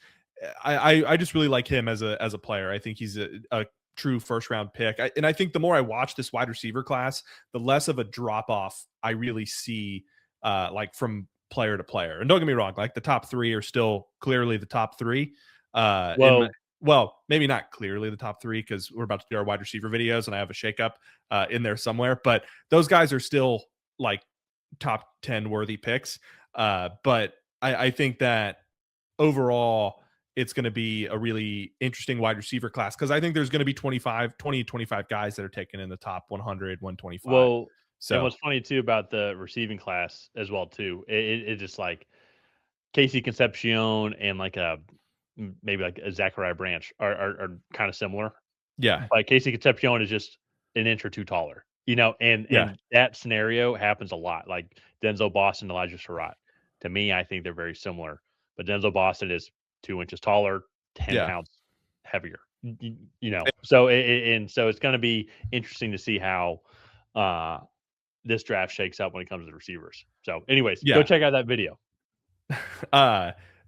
I just really like him as a player. I think he's a true first round pick. And I think the more I watch this wide receiver class, the less of a drop off I really see like from player to player. And don't get me wrong, like the top three are still clearly the top three. Well, maybe not clearly the top three because we're about to do our wide receiver videos and I have a shakeup in there somewhere. But those guys are still like top 10 worthy picks. But I think that overall, it's going to be a really interesting wide receiver class because I think there's going to be 20 to 25 guys that are taken in the top 100, 125. Well, and what's funny too about the receiving class as well too, it's just like Casey Concepcion and like maybe like a Zachariah Branch are kind of similar. Yeah. But Casey Concepcion is just an inch or two taller, you know, and that scenario happens a lot. Like Denzel Boston, Elijah Surratt. To me, I think they're very similar. But Denzel Boston is 2 inches taller, 10 pounds heavier, you know. So so it's going to be interesting to see how this draft shakes out when it comes to the receivers. So anyways, go check out that video.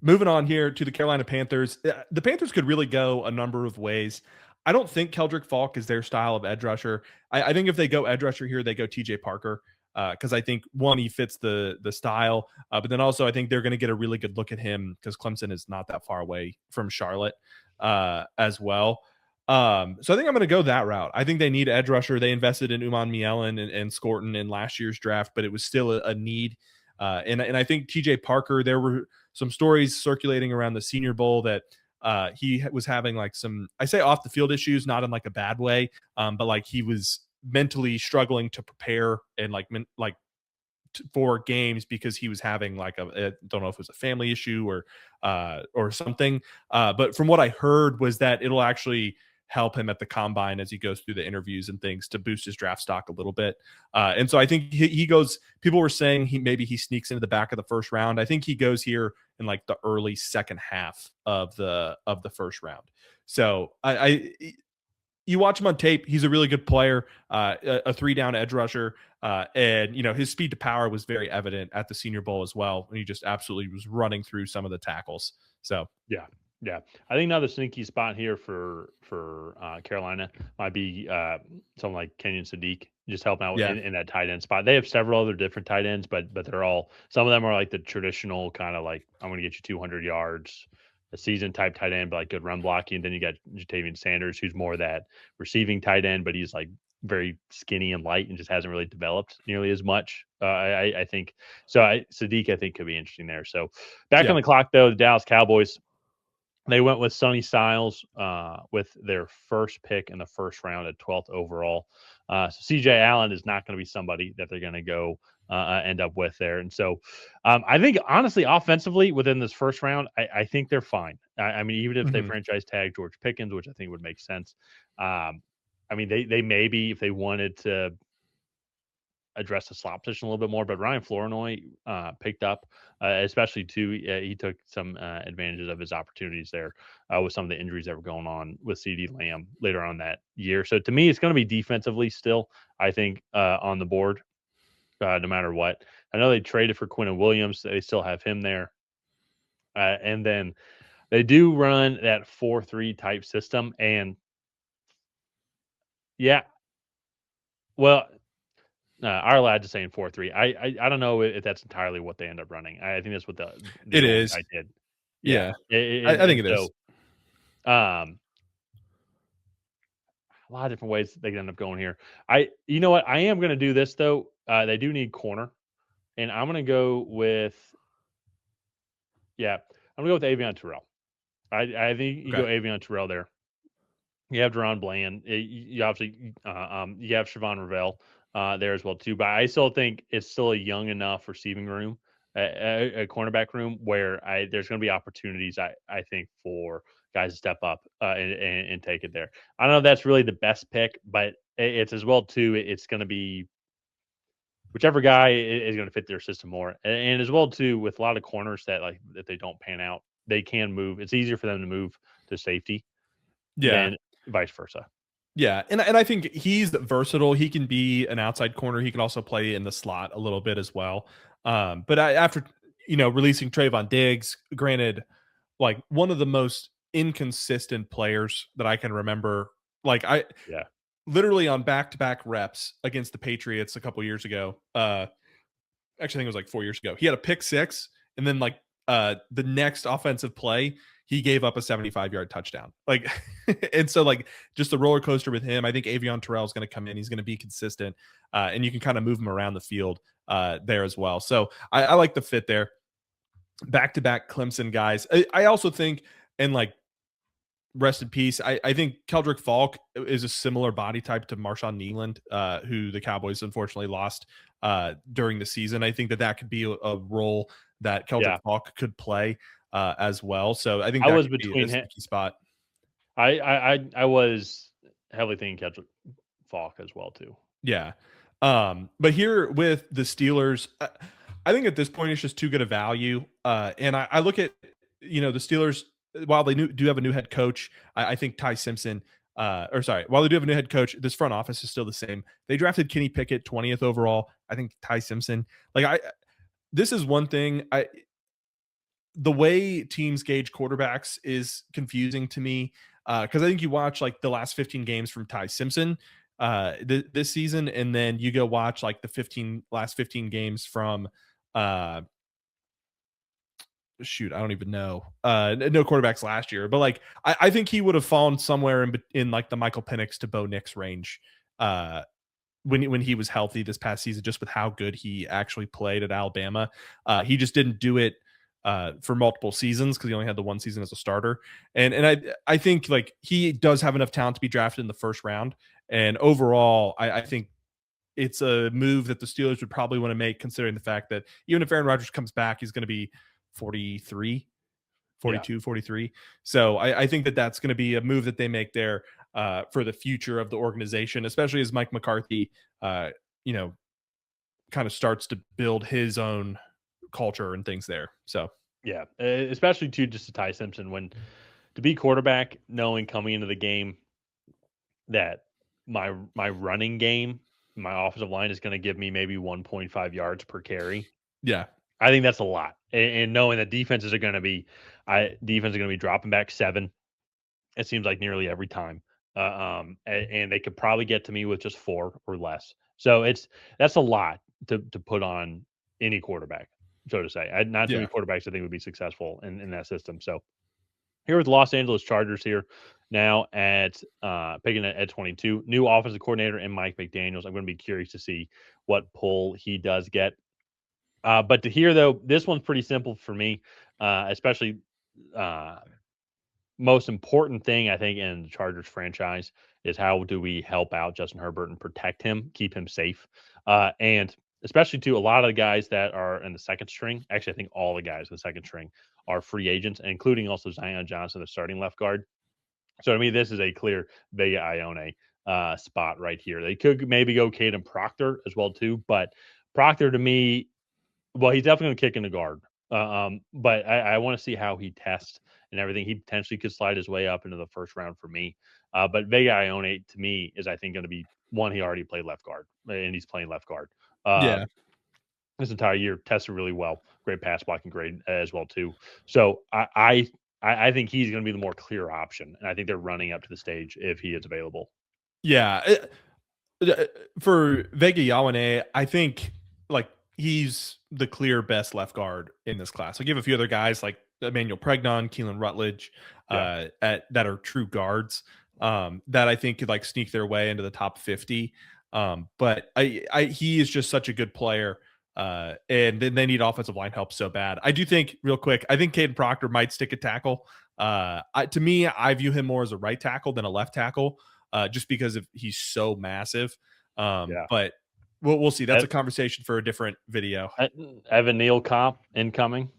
Moving on here to the Carolina Panthers. The Panthers could really go a number of ways. I don't think Keldrick Falk is their style of edge rusher. I think if they go edge rusher here, they go TJ Parker. Because I think one, he fits the style, but then also I think they're going to get a really good look at him because Clemson is not that far away from Charlotte as well. So I think I'm going to go that route. I think they need edge rusher. They invested in Uman Mielen and Scorton in last year's draft, but it was still a need. And I think TJ Parker, there were some stories circulating around the Senior Bowl that he was having like some, I say off the field issues, not in like a bad way, but like he was mentally struggling to prepare and for games because he was having like I don't know if it was a family issue or something. But from what I heard was that it'll actually help him at the combine as he goes through the interviews and things to boost his draft stock a little bit. And so I think he goes, people were saying he sneaks into the back of the first round. I think he goes here in like the early second half of the first round. So you watch him on tape, he's a really good player, a 3-down edge rusher. And, his speed to power was very evident at the Senior Bowl as well. And he just absolutely was running through some of the tackles. So, yeah. Yeah, I think another sneaky spot here for Carolina might be someone like Kenyon Sadiq, just helping out in that tight end spot. They have several other different tight ends, but they're all, some of them are like the traditional kind of like, I'm going to get you 200 yards a season type tight end, but like good run blocking. And then you got Jatavian Sanders, who's more that receiving tight end, but he's like very skinny and light and just hasn't really developed nearly as much. I think so. Sadiq, I think, could be interesting there. So back on the clock though, the Dallas Cowboys. They went with Sonny Styles with their first pick in the first round at 12th overall. So CJ Allen is not going to be somebody that they're going to go end up with there. And so I think, honestly, offensively within this first round, I think they're fine. I mean, even if they franchise tag George Pickens, which I think would make sense. I mean, they maybe, if they wanted to address the slot position a little bit more, but Ryan Flournoy picked up, especially too. He took some advantages of his opportunities there with some of the injuries that were going on with CeeDee Lamb later on that year. So to me, it's going to be defensively still, I think, on the board, no matter what. I know they traded for Quinnen Williams. They still have him there. And then they do run that 4-3 type system. And yeah, well, our lads are saying 4-3. I don't know if that's entirely what they end up running. I think that's what the it is. I did. Yeah. I think it is. A lot of different ways they can end up going here. You know what? I am going to do this though. They do need corner, and I'm going to go with. Yeah, I'm going to go with Avion Terrell. I think you go Avion Terrell there. You have Deron Bland. You obviously you have Siobhan Ravel there as well too. But I still think it's still a young enough receiving room, a cornerback room where there's going to be opportunities. I think for guys to step up and take it there. I don't know if that's really the best pick, but it's as well too. It's going to be whichever guy is going to fit their system more, and as well too with a lot of corners that that they don't pan out, they can move. It's easier for them to move to safety than vice versa. Yeah, and I think he's versatile. He can be an outside corner. He can also play in the slot a little bit as well. But after releasing Trayvon Diggs, granted, like one of the most inconsistent players that I can remember. Like literally on back-to-back reps against the Patriots a couple years ago. Actually, I think it was like 4 years ago. He had a pick six, and then the next offensive play, he gave up a 75-yard touchdown. And so just the roller coaster with him. I think Avion Terrell is going to come in. He's going to be consistent, and you can kind of move him around the field there as well. So I like the fit there. Back-to-back Clemson guys. I also think, and rest in peace, I think Keldrick Falk is a similar body type to Marshawn Kneeland, who the Cowboys unfortunately lost during the season. I think that could be a role that Keldrick Falk could play as well. So I think that was between a key spot. I was heavily thinking Keldrick Falk as well too. Yeah. But here with the Steelers, I think at this point it's just too good a value. And I look at, the Steelers, while they do have a new head coach, I think Ty Simpson, while they do have a new head coach, this front office is still the same. They drafted Kenny Pickett 20th overall. I think Ty Simpson, this is one thing. The way teams gauge quarterbacks is confusing to me because I think you watch the last 15 games from Ty Simpson this season, and then you go watch the last 15 games from I don't even know. No quarterbacks last year, but I think he would have fallen somewhere in the Michael Penix to Bo Nix range when he was healthy this past season, just with how good he actually played at Alabama. He just didn't do it for multiple seasons because he only had the one season as a starter. And I think he does have enough talent to be drafted in the first round. And overall, I think it's a move that the Steelers would probably want to make, considering the fact that even if Aaron Rodgers comes back, he's going to be 42, 43. So I think that's going to be a move that they make there. for the future of the organization, especially as Mike McCarthy, you know, kind of starts to build his own culture and things there. So Yeah, especially too, just to Ty Simpson, when to be quarterback, knowing coming into the game that my running game, my offensive line is going to give me maybe 1.5 yards per carry. yeah, I think that's a lot, and knowing that defenses are going to be, defense are going to be dropping back 7. It seems like nearly every time, and they could probably get to me with just 4 or less. So that's a lot to put on any quarterback, so to say. Not too many yeah, quarterbacks I think would be successful in that system. So here with the Los Angeles Chargers here now at picking at 22, new offensive coordinator and Mike McDaniels. I'm going to be curious to see what pull he does get. But to hear though, this one's pretty simple for me, especially uh, most important thing I think in the Chargers franchise is how do we help out Justin Herbert and protect him, keep him safe, and especially to a lot of the guys that are in the second string. Actually, I think all the guys in the second string are free agents, including also Zion Johnson, the starting left guard. So to me, this is a clear Vega Ione spot right here. They could maybe go Caden Proctor as well too, but Proctor to me, well, he's definitely going to kick in the guard. But I want to see how he tests and everything. He potentially could slide his way up into the first round for me. But Vega Ione to me is, I think, going to be one. He already played left guard, and he's playing left guard yeah. this entire year. Tested really well, great pass blocking grade as well too. So I think he's going to be the more clear option, and I think they're running up to the stage if he is available. Yeah, for Vega Yawane, I think like he's the clear best left guard in this class. I give a few other guys like Emmanuel Pregnon, Keelan Rutledge, Yeah, that are true guards that I think could like sneak their way into the top 50. But he is just such a good player. And then they need offensive line help so bad. I do think, real quick, I think Caden Proctor might stick a tackle. To me, I view him more as a right tackle than a left tackle, just because of he's so massive. yeah. But we'll see. That's a conversation for a different video. Evan Neal comp incoming.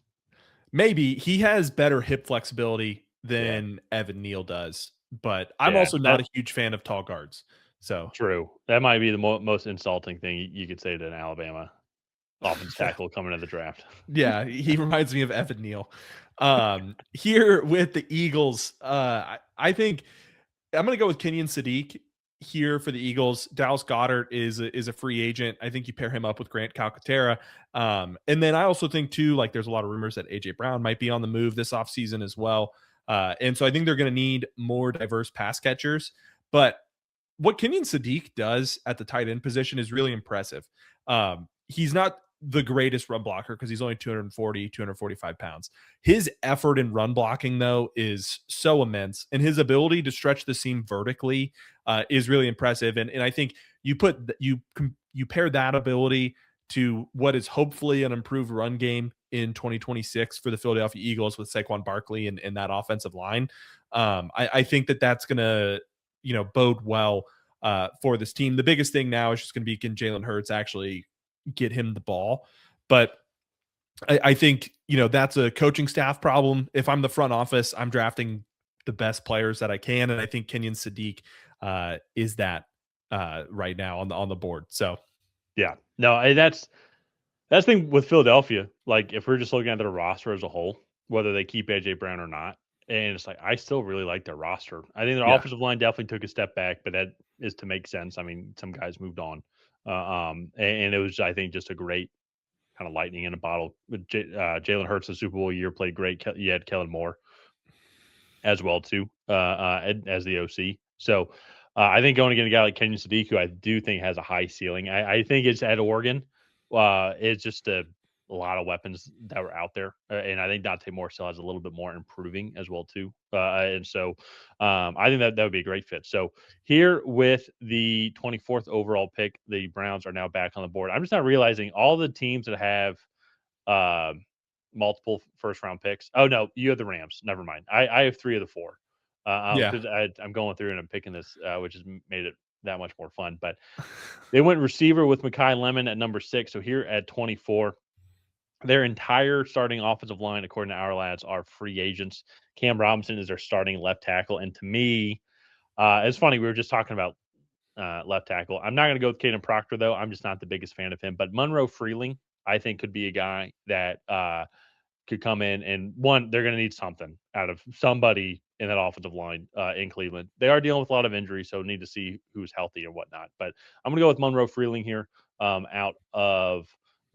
Maybe he has better hip flexibility Yeah, than Evan Neal does, but I'm yeah. also not a huge fan of tall guards. So True. That might be the most insulting thing you could say to an Alabama offense tackle coming to the draft. yeah, he reminds me of Evan Neal. Here with the Eagles, I think I'm going to go with Kenyon Sadiq here for the Eagles. Dallas Goedert is a free agent. I think you pair him up with Grant Calcaterra. And then I also think too, like there's a lot of rumors that AJ Brown might be on the move this offseason as well. And so I think they're going to need more diverse pass catchers. But what Kenyon Sadiq does at the tight end position is really impressive. He's not the greatest run blocker because he's only 240, 245 pounds. His effort in run blocking, though, is so immense. And his ability to stretch the seam vertically is really impressive. And I think you pair that ability to what is hopefully an improved run game in 2026 for the Philadelphia Eagles with Saquon Barkley and that offensive line. I think that's going to, bode well for this team. The biggest thing now is just going to be, can Jalen Hurts actually get him the ball? But I think, that's a coaching staff problem. If I'm the front office, I'm drafting the best players that I can. And I think Kenyon Sadiq is that right now on the board. So Yeah. No, that's the thing with Philadelphia. Like if we're just looking at their roster as a whole, whether they keep AJ Brown or not, and it's like I still really like their roster. I think their yeah, offensive line definitely took a step back, but that is to make sense. I mean, some guys moved on, and it was, I think, just a great kind of lightning in a bottle. With Jalen Hurts, the Super Bowl year, played great. You had Kellen Moore as well too, as the OC. So I think going against a guy like Kenyon Sadiq, who I do think has a high ceiling. I think it's at Oregon. It's just a lot of weapons that were out there, and I think Dante Moore still has a little bit more improving as well too. And so I think that would be a great fit. So here with the 24th overall pick, the Browns are now back on the board. I'm just not realizing all the teams that have uh, multiple first round picks. Oh no, you have the Rams. Never mind. I have 3 of the 4 yeah, because I'm going through and I'm picking this, which has made it that much more fun. But they went receiver with Mekhi Lemon at number 6. So here at 24, their entire starting offensive line, according to our lads, are free agents. Cam Robinson is their starting left tackle, and to me, It's funny. We were just talking about left tackle. I'm not going to go with Caden Proctor, though. I'm just not the biggest fan of him. But Monroe Freeling, I think, could be a guy that could come in and they're going to need something out of somebody in that offensive line in Cleveland. They are dealing with a lot of injuries, so need to see who's healthy and whatnot. But I'm going to go with Monroe Freeling here out of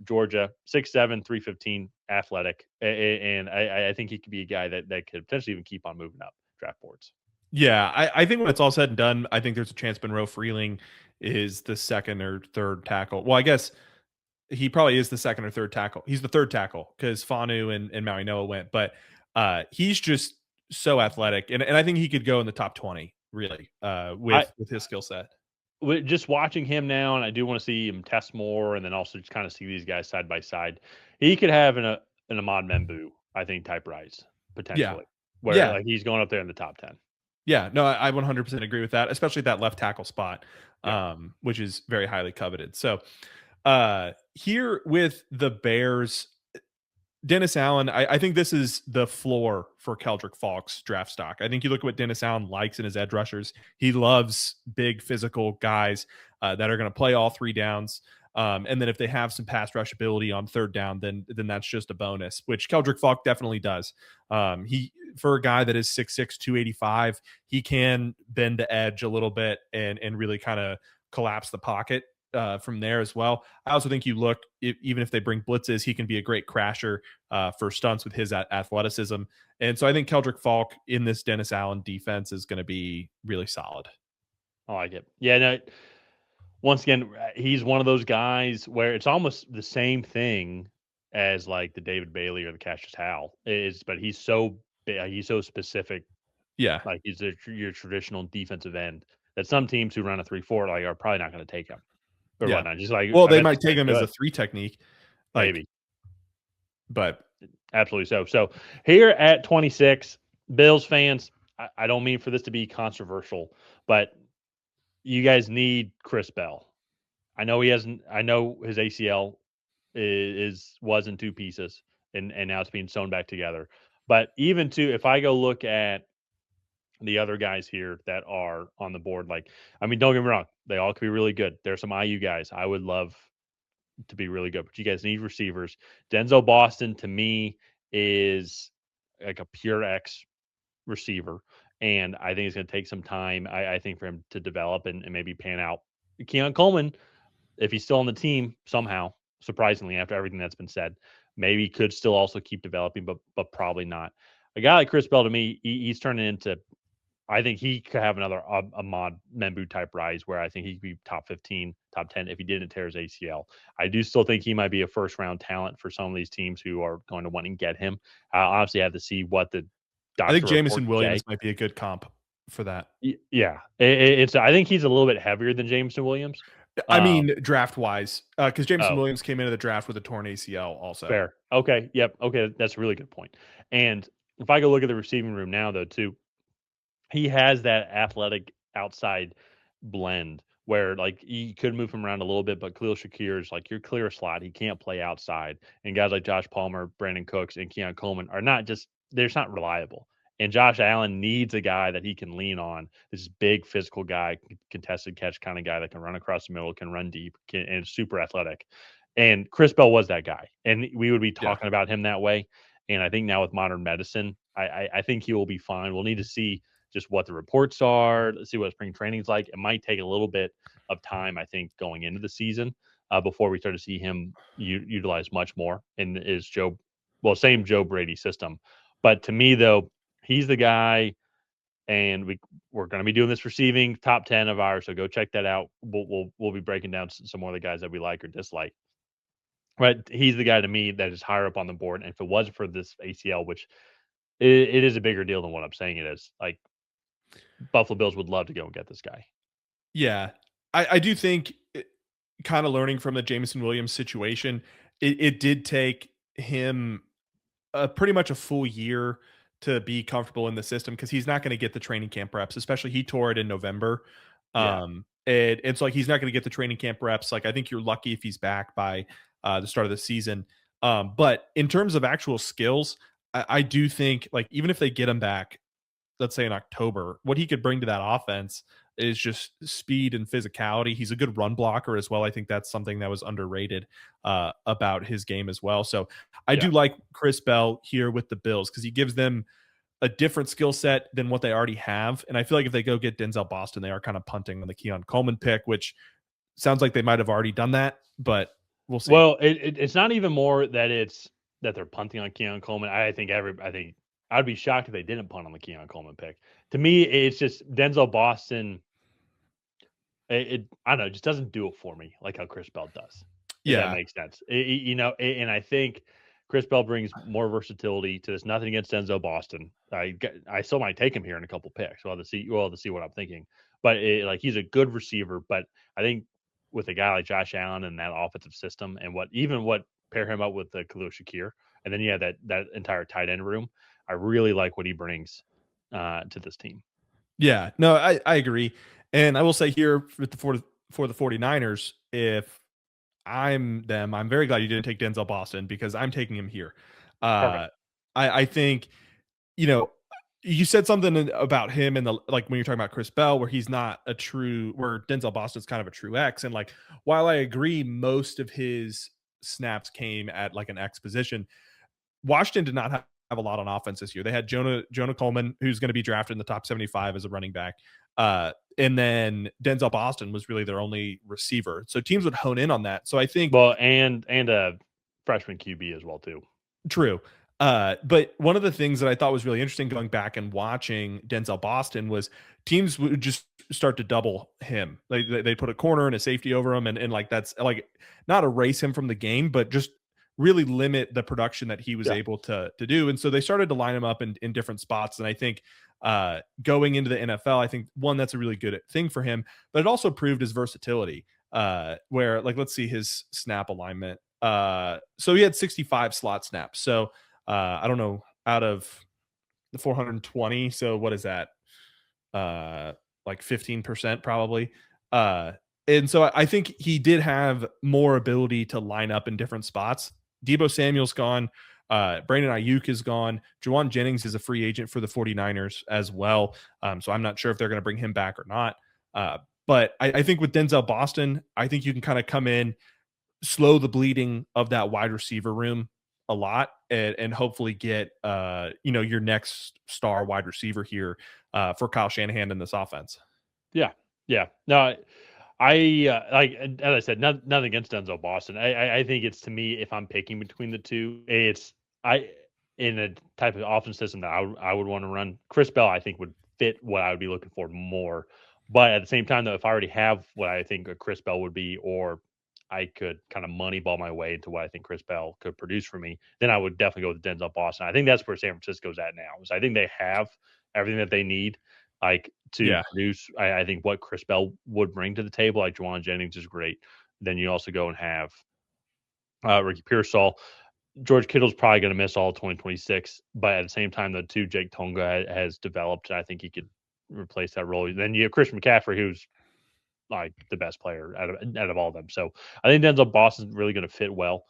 Georgia, 6'7", 315, athletic. And I think he could be a guy that could potentially even keep on moving up draft boards. Yeah, I think when it's all said and done, I think there's a chance Monroe Freeling is the second or third tackle. Well, I guess he probably is the second or third tackle. He's the third tackle because Fanu and Maui Noah went, but he's just so athletic, and I think he could go in the top 20 really with his skill set. Just watching him now, and I do want to see him test more, and then also just kind of see these guys side by side. He could have an Ahmad Membu, I think, type rise Yeah, potentially, where yeah, like he's going up there in the top 10. yeah. No, I 100% agree with that, especially that left tackle spot, Yeah, which is very highly coveted. So here with the Bears, Dennis Allen, I think this is the floor for Keldrick Falk's draft stock. I think you look at what Dennis Allen likes in his edge rushers. He loves big physical guys that are going to play all three downs. And then if they have some pass rush ability on third down, then that's just a bonus, which Keldrick Falk definitely does. He for a guy that is 6'6", 285, he can bend the edge a little bit and really kind of collapse the pocket from there as well. I also think you look, even if they bring blitzes, he can be a great crasher for stunts with his athleticism. And so I think Keldrick Falk in this Dennis Allen defense is going to be really solid. I like it. Yeah, no. Once again, he's one of those guys where it's almost the same thing as like the David Bailey or the Cassius Howell but he's so big, he's so specific. Yeah. Like he's your traditional defensive end that some teams who run a 3-4 like are probably not going to take him or Yeah. whatnot. Just like Well, I they bet might this take guy's him as good. a 3 technique. Like, Maybe. But Absolutely so. So here at 26, Bills fans, I don't mean for this to be controversial, but you guys need Chris Bell. I know he hasn't. I know his ACL was in two pieces, and now it's being sewn back together. But even if I go look at the other guys here that are on the board, like I mean, don't get me wrong, they all could be really good. There's some IU guys I would love to be really good, but you guys need receivers. Denzel Boston to me is like a pure X receiver, and I think it's going to take some time. I think for him to develop and maybe pan out. Keon Coleman, if he's still on the team somehow, surprisingly, after everything that's been said, maybe could still also keep developing, but probably not. A guy like Chris Bell, to me, he's turning into. I think he could have another Ahmad Membu type rise where I think he could be top 15, top 10 if he didn't tear his ACL. I do still think he might be a first round talent for some of these teams who are going to want to get him. I obviously have to see what the I think doctor Jameson reports Williams say. might be a good comp for that. Yeah, it's. I think he's a little bit heavier than Jameson Williams. I mean, draft wise, because Jameson Oh, Williams came into the draft with a torn ACL also. fair. Okay. Yep. Okay. That's a really good point. And if I go look at the receiving room now, though, too, he has that athletic outside blend where like he could move him around a little bit, but Khalil Shakir is like your clear slot. He can't play outside. And guys like Josh Palmer, Brandon Cooks, and Keon Coleman are they're just not reliable. And Josh Allen needs a guy that he can lean on. This big physical guy, contested catch kind of guy that can run across the middle, can run deep, and is super athletic. And Chris Bell was that guy. And we would be Yeah. talking about him that way. And I think now with modern medicine, I think he will be fine. We'll need to see just what the reports are. Let's see what spring training is like. It might take a little bit of time, I think, going into the season before we start to see him utilize much more in same Joe Brady system. But to me, though, he's the guy, and we're going to be doing this receiving top 10 of ours. So go check that out. We'll be breaking down some more of the guys that we like or dislike. But he's the guy to me that is higher up on the board. And if it wasn't for this ACL, which it is a bigger deal than what I'm saying it is, like Buffalo Bills would love to go and get this guy. Yeah. I do think kind of learning from the Jameson Williams situation, it did take him pretty much a full year to be comfortable in the system because he's not going to get the training camp reps, especially he tore it in November. Yeah. And it's like he's not going to get the training camp reps. Like I think you're lucky if he's back by the start of the season. But in terms of actual skills, I do think like even if they get him back, let's say in October, what he could bring to that offense is just speed and physicality. He's a good run blocker as well. I think that's something that was underrated about his game as well. So I Yeah, do like Chris Bell here with the Bills because he gives them a different skill set than what they already have. And I feel like if they go get Denzel Boston, they are kind of punting on the Keon Coleman pick, which sounds like they might have already done that, but we'll see. well, it's not even more that it's that they're punting on Keon Coleman. I think I'd be shocked if they didn't punt on the Keon Coleman pick. To me, it's just Denzel Boston. I don't know, it just doesn't do it for me like how Chris Bell does, if that Yeah. makes sense. And I think Chris Bell brings more versatility to this. Nothing against Denzel Boston. I still might take him here in a couple picks. We'll have to see what I'm thinking. But like he's a good receiver. But I think with a guy like Josh Allen and that offensive system, and what pair him up with the Khalil Shakir, and then you have that entire tight end room. I really like what he brings to this team. Yeah. No, I agree. And I will say here with for the 49ers, if I'm them, I'm very glad you didn't take Denzel Boston because I'm taking him here. Perfect. Uh I think, you know, you said something about him and the like when you're talking about Chris Bell, where he's not a true where Denzel Boston's kind of a true X. And like while I agree most of his snaps came at like an X position, Washington did not have a lot on offense this year. They had Jonah Coleman, who's going to be drafted in the top 75 as a running back. And then Denzel Boston was really their only receiver. So teams would hone in on that. So I think Well, and a freshman QB as well too. true. But one of the things that I thought was really interesting going back and watching Denzel Boston was teams would just start to double him. They put a corner and a safety over him, and like that's like not erase him from the game, but just really limit the production that he was Yeah. able to do. And so they started to line him up in different spots. And I think going into the NFL, I think one that's a really good thing for him, but it also proved his versatility. Where like let's see his snap alignment. So he had 65 slot snaps. So I don't know, out of the 420. So what is that? Like 15% probably. Uh, and so I think he did have more ability to line up in different spots. Debo Samuel's gone. Brandon Ayuk is gone. Juwan Jennings is a free agent for the 49ers as well. So I'm not sure if they're going to bring him back or not. But I think with Denzel Boston, I think you can kind of come in, slow the bleeding of that wide receiver room a lot and hopefully get your next star wide receiver here for Kyle Shanahan in this offense. Yeah. Yeah. No, I like as I said, nothing against Denzel Boston. I think it's to me if I'm picking between the two, it's I in a type of offense system that I would want to run. Chris Bell, I think would fit what I would be looking for more. But at the same time, though, if I already have what I think a Chris Bell would be, or I could kind of moneyball my way into what I think Chris Bell could produce for me, then I would definitely go with Denzel Boston. I think that's where San Francisco's at now. So I think they have everything that they need, like to Yeah. produce. I think what Chris Bell would bring to the table, like Juwan Jennings, is great. Then you also go and have Ricky Pearsall. George Kittle's probably going to miss all of 2026, but at the same time, the two Jake Tonga has developed, and I think he could replace that role. Then you have Christian McCaffrey, who's like the best player out of all of them. So I think Denzel Boston's really going to fit well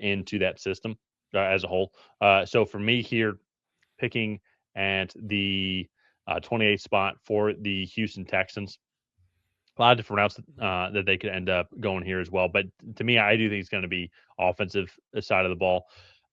into that system as a whole. So for me here, picking at the 28th spot for the Houston Texans, a lot of different routes that they could end up going here as well. But to me, I do think it's going to be offensive side of the ball.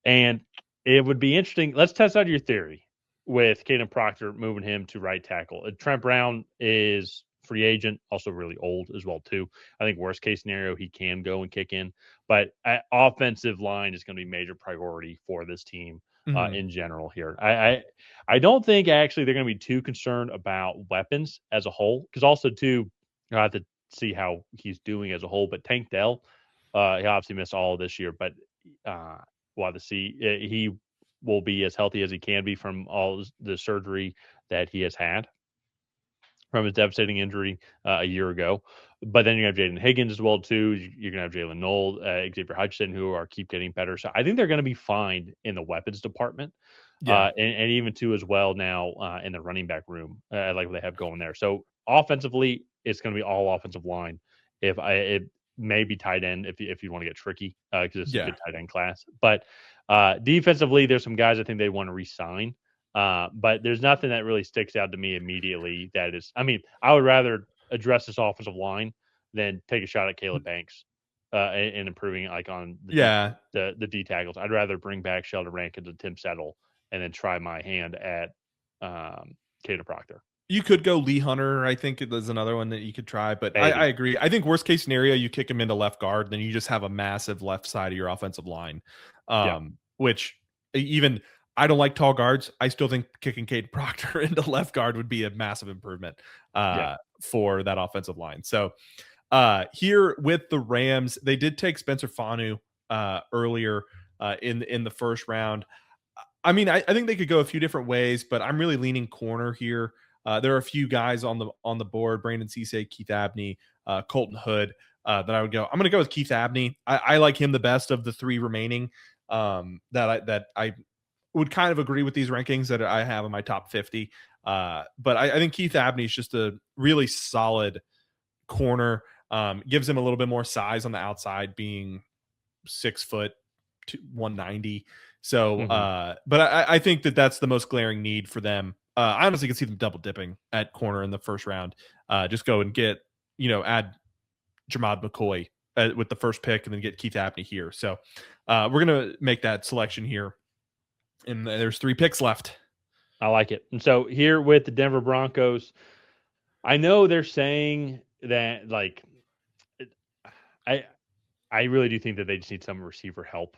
And it would be interesting. Let's test out your theory with Caden Proctor moving him to right tackle. Trent Brown is free agent, also really old as well too. I think worst case scenario, he can go and kick in. But offensive line is going to be major priority for this team Mhm. in general here. I don't think actually they're going to be too concerned about weapons as a whole because also too I have to see how he's doing as a whole. But Tank Dell, he obviously missed all of this year, but we'll have to see. He will be as healthy as he can be from all the surgery that he has had from his devastating injury a year ago. But then you have Jaden Higgins as well too. You're gonna have Jalen Knoll, Xavier Hutchinson, who are keep getting better. So I think they're gonna be fine in the weapons department. Yeah. And even too as well now in the running back room, like what they have going there. So offensively, it's going to be all offensive line. It may be tight end if you want to get tricky because it's a Yeah. good tight end class. But defensively, there's some guys I think they want to re-sign But there's nothing that really sticks out to me immediately. That is, I mean, I would rather address this offensive line than take a shot at Caleb Banks and improving like on Yeah, the D tackles. I'd rather bring back Sheldon Rankins and Tim Settle and then try my hand at Caden Proctor. you could go Lee Hunter. I think there's another one that you could try, but I Maybe. agree. I think worst case scenario, you kick him into left guard, then you just have a massive left side of your offensive line. Yeah. Which even I don't like tall guards. I still think kicking Caden Proctor into left guard would be a massive improvement Yeah. for that offensive line. So here with the Rams, they did take Spencer Fanu earlier in the first round. I mean, I think they could go a few different ways, but I'm really leaning corner here. There are a few guys on the board: Brandon Cisse, Keith Abney, Colton Hood. That I would go. I'm going to go with Keith Abney. I like him the best of the three remaining. That I would kind of agree with these rankings that I have in my top 50. But I think Keith Abney is just a really solid corner. Gives him a little bit more size on the outside, being 6 foot to 190. So, but I think that's the most glaring need for them. I honestly can see them double dipping at corner in the first round. Just go and get, add Jamad McCoy with the first pick and then get Keith Abney here. So we're going to make that selection here. And there's 3 picks left. I like it. And so here with the Denver Broncos, I know they're saying that like I really do think that they just need some receiver help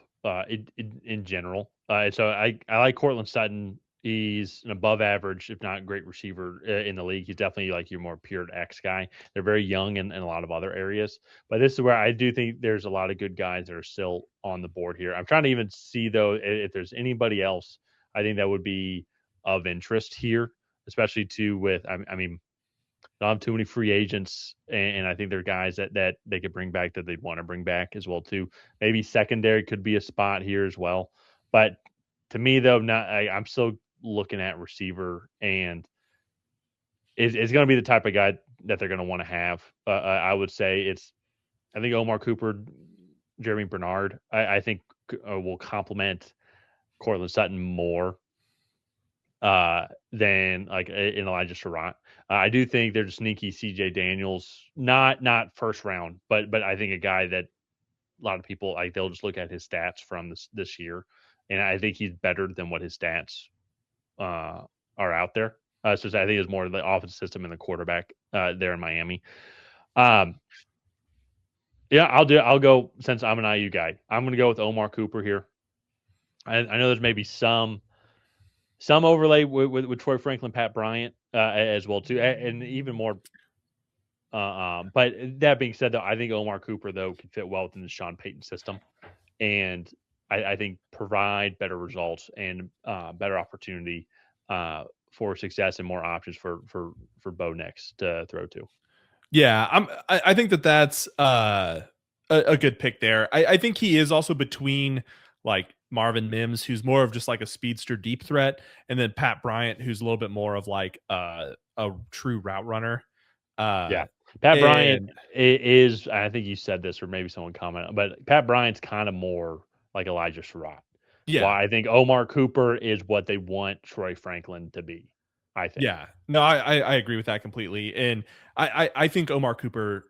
in general. So I like Cortland Sutton. He's an above average, if not great receiver in the league. He's definitely like your more pure X guy. They're very young in a lot of other areas. But this is where I do think there's a lot of good guys that are still on the board here. I'm trying to even see, though, if there's anybody else I think that would be of interest here, especially too with, I mean, don't have too many free agents, and I think they're guys that they could bring back that they'd want to bring back as well too. Maybe secondary could be a spot here as well. But to me, though, I'm still looking at receiver, and it's going to be the type of guy that they're going to want to have. I would say I think Omar Cooper, Jeremy Bernard, I think will complement Cortland Sutton more than like in Elijah Surratt. I do think there's sneaky CJ Daniels, not first round, but I think a guy that a lot of people like they'll just look at his stats from this year, and I think he's better than what his stats are out there. So I think it's more the offensive system and the quarterback there in Miami. Yeah, I'll go since I'm an IU guy. I'm going to go with Omar Cooper here. I know there's maybe some overlay with Troy Franklin, Pat Bryant as well too, and even more. But that being said, though, I think Omar Cooper though could fit well within the Sean Payton system, and I think provide better results and better opportunity for success and more options for Bo Nix to throw to. Yeah, I think that's a good pick there. I think he is also between like Marvin Mims, who's more of just like a speedster deep threat, and then Pat Bryant, who's a little bit more of like a true route runner. Yeah. Pat Bryant is, I think you said this, or maybe someone commented, but Pat Bryant's kind of more like Elijah Surratt. Yeah. Well, I think Omar Cooper is what they want Troy Franklin to be. I think. Yeah. No, I agree with that completely. And I think Omar Cooper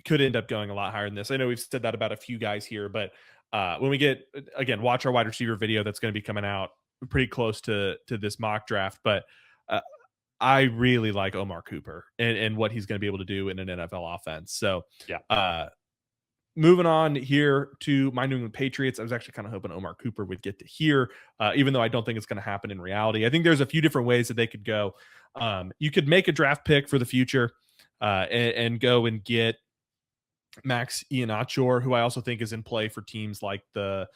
could end up going a lot higher than this. I know we've said that about a few guys here, but when we get, again, watch our wide receiver video that's going to be coming out pretty close to this mock draft. But I really like Omar Cooper and what he's going to be able to do in an NFL offense. So, yeah. Moving on here to my New England Patriots. I was actually kind of hoping Omar Cooper would get to here, even though I don't think it's going to happen in reality. I think there's a few different ways that they could go. You could make a draft pick for the future and go and get Max Ianachor, who I also think is in play for teams like the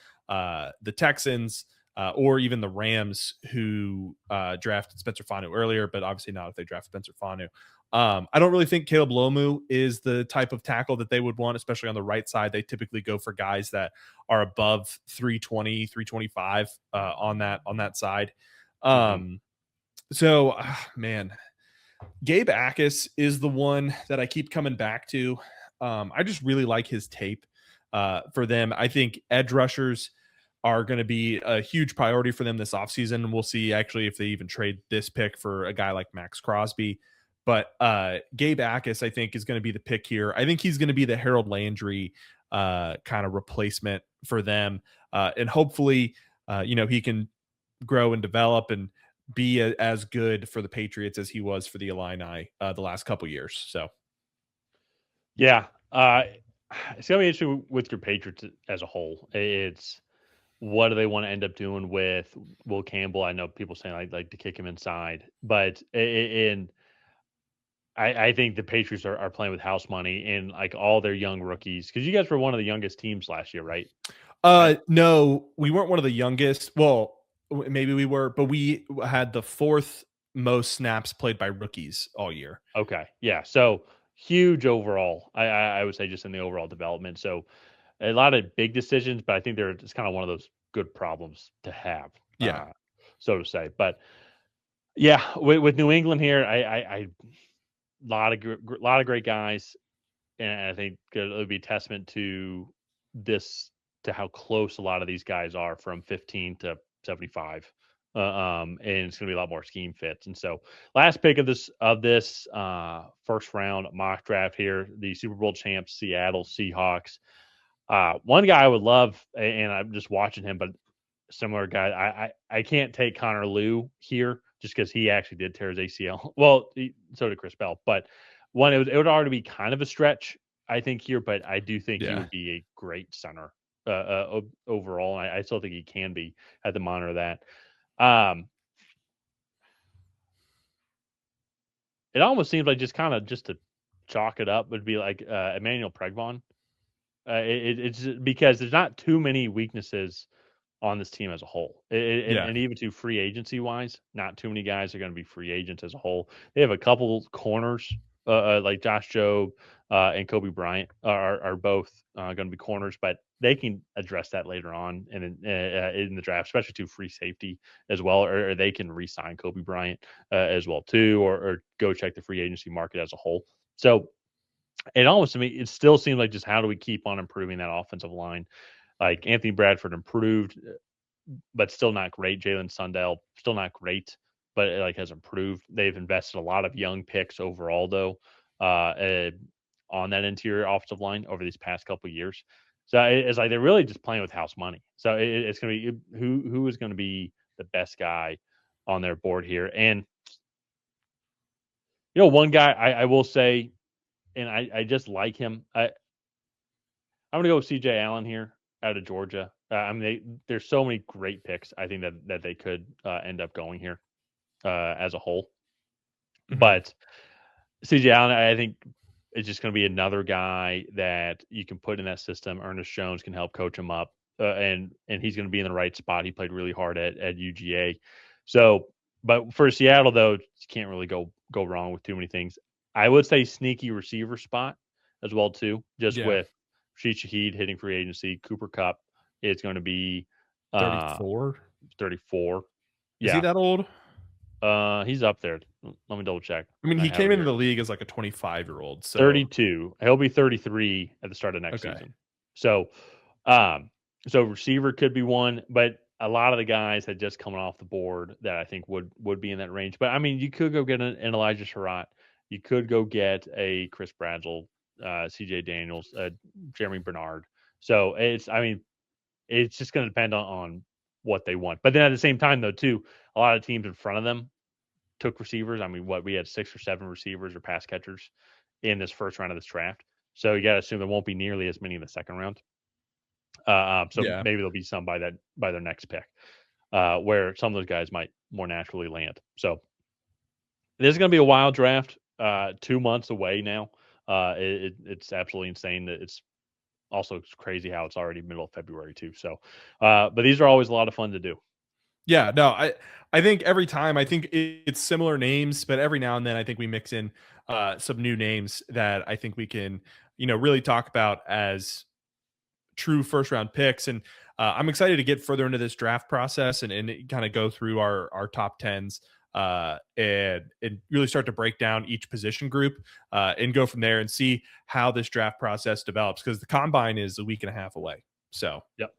Texans or even the Rams, who drafted Spencer Fanu earlier, but obviously not if they draft Spencer Fanu. I don't really think Caleb Lomu is the type of tackle that they would want, especially on the right side. They typically go for guys that are above 320, 325 on that side. So, man, Gabe Akis is the one that I keep coming back to. I just really like his tape for them. I think edge rushers are going to be a huge priority for them this offseason. We'll see actually if they even trade this pick for a guy like Max Crosby. But Gabe Akis, I think, is going to be the pick here. I think he's going to be the Harold Landry kind of replacement for them. And hopefully, he can grow and develop and be as good for the Patriots as he was for the Illini the last couple years. So, yeah, it's gonna be interesting with your Patriots as a whole. It's what do they want to end up doing with Will Campbell? I know people saying I'd like to kick him inside, but I think the Patriots are playing with house money and like all their young rookies because you guys were one of the youngest teams last year, right? No, we weren't one of the youngest. Well, maybe we were, but we had the fourth most snaps played by rookies all year. Okay, yeah. So huge overall. I would say just in the overall development. So a lot of big decisions, but I think it's kind of one of those good problems to have, Yeah, so to say. But yeah, with New England here, I lot of great guys, and I think it would be a testament to this to how close a lot of these guys are from 15 to 75. And it's going to be a lot more scheme fits. And so, last pick of this first round mock draft here, the Super Bowl champs, Seattle Seahawks. One guy I would love, and I'm just watching him, but similar guy. I can't take Connor Liu here just because he actually did tear his ACL. Well, so did Chris Bell, but it would already be kind of a stretch, I think here, but I do think he would be a great center overall. And I still think he can be. Had to monitor that. It almost seems like just to chalk it up would be like Emmanuel Pregvon. It's because there's not too many weaknesses on this team as a whole. And even to free agency wise, not too many guys are going to be free agents as a whole. They have a couple corners like Josh Jobe and Kobe Bryant are both going to be corners, but they can address that later on in the draft, especially to free safety as well, or they can re-sign Kobe Bryant as well too, or go check the free agency market as a whole. So it almost to me, it still seems like just how do we keep on improving that offensive line? Like Anthony Bradford improved, but still not great. Jalen Sundell still not great, but it has improved. They've invested a lot of young picks overall, though, on that interior offensive line over these past couple of years. So it's like they're really just playing with house money. So it's going to be who is going to be the best guy on their board here. And one guy I will say, and I just like him. I'm going to go with CJ Allen here out of Georgia. There's so many great picks. I think that they could end up going here as a whole. Mm-hmm. But CJ Allen, I think, is just going to be another guy that you can put in that system. Ernest Jones can help coach him up, and he's going to be in the right spot. He played really hard at UGA. So, but for Seattle though, you can't really go wrong with too many things. I would say sneaky receiver spot as well too, just with Rashid Shaheed hitting free agency. Cooper Kupp is going to be 34. 34. Is he that old? He's up there. Let me double check. I mean, he came into the league as like a 25-year-old. So 32. He'll be 33 at the start of next season. So, so receiver could be one, but a lot of the guys had just coming off the board that I think would be in that range. But I mean, you could go get an Elijah Surratt. You could go get a Chris Bradzel, CJ Daniels, Jeremy Bernard. So it's just going to depend on what they want. But then at the same time, though, too, a lot of teams in front of them took receivers. I mean, we had 6 or 7 receivers or pass catchers in this first round of this draft. So you got to assume there won't be nearly as many in the second round. Maybe there'll be some by their next pick, where some of those guys might more naturally land. So this is going to be a wild draft. 2 months away now. It's absolutely insane that it's also crazy how it's already middle of February too. So, but these are always a lot of fun to do. Yeah, no, I think every time it's similar names, but every now and then I think we mix in some new names that I think we can, really talk about as true first round picks. And I'm excited to get further into this draft process and kind of go through our top 10s and really start to break down each position group and go from there and see how this draft process develops, because the combine is a week and a half away. So, yep.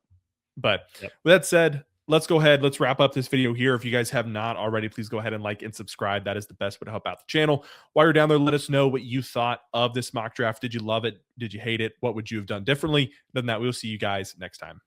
But Yep. with that said, let's go ahead. Let's wrap up this video here. If you guys have not already, please go ahead and like and subscribe. That is the best way to help out the channel. While you're down there, let us know what you thought of this mock draft. Did you love it? Did you hate it? What would you have done differently? Other than that, we'll see you guys next time.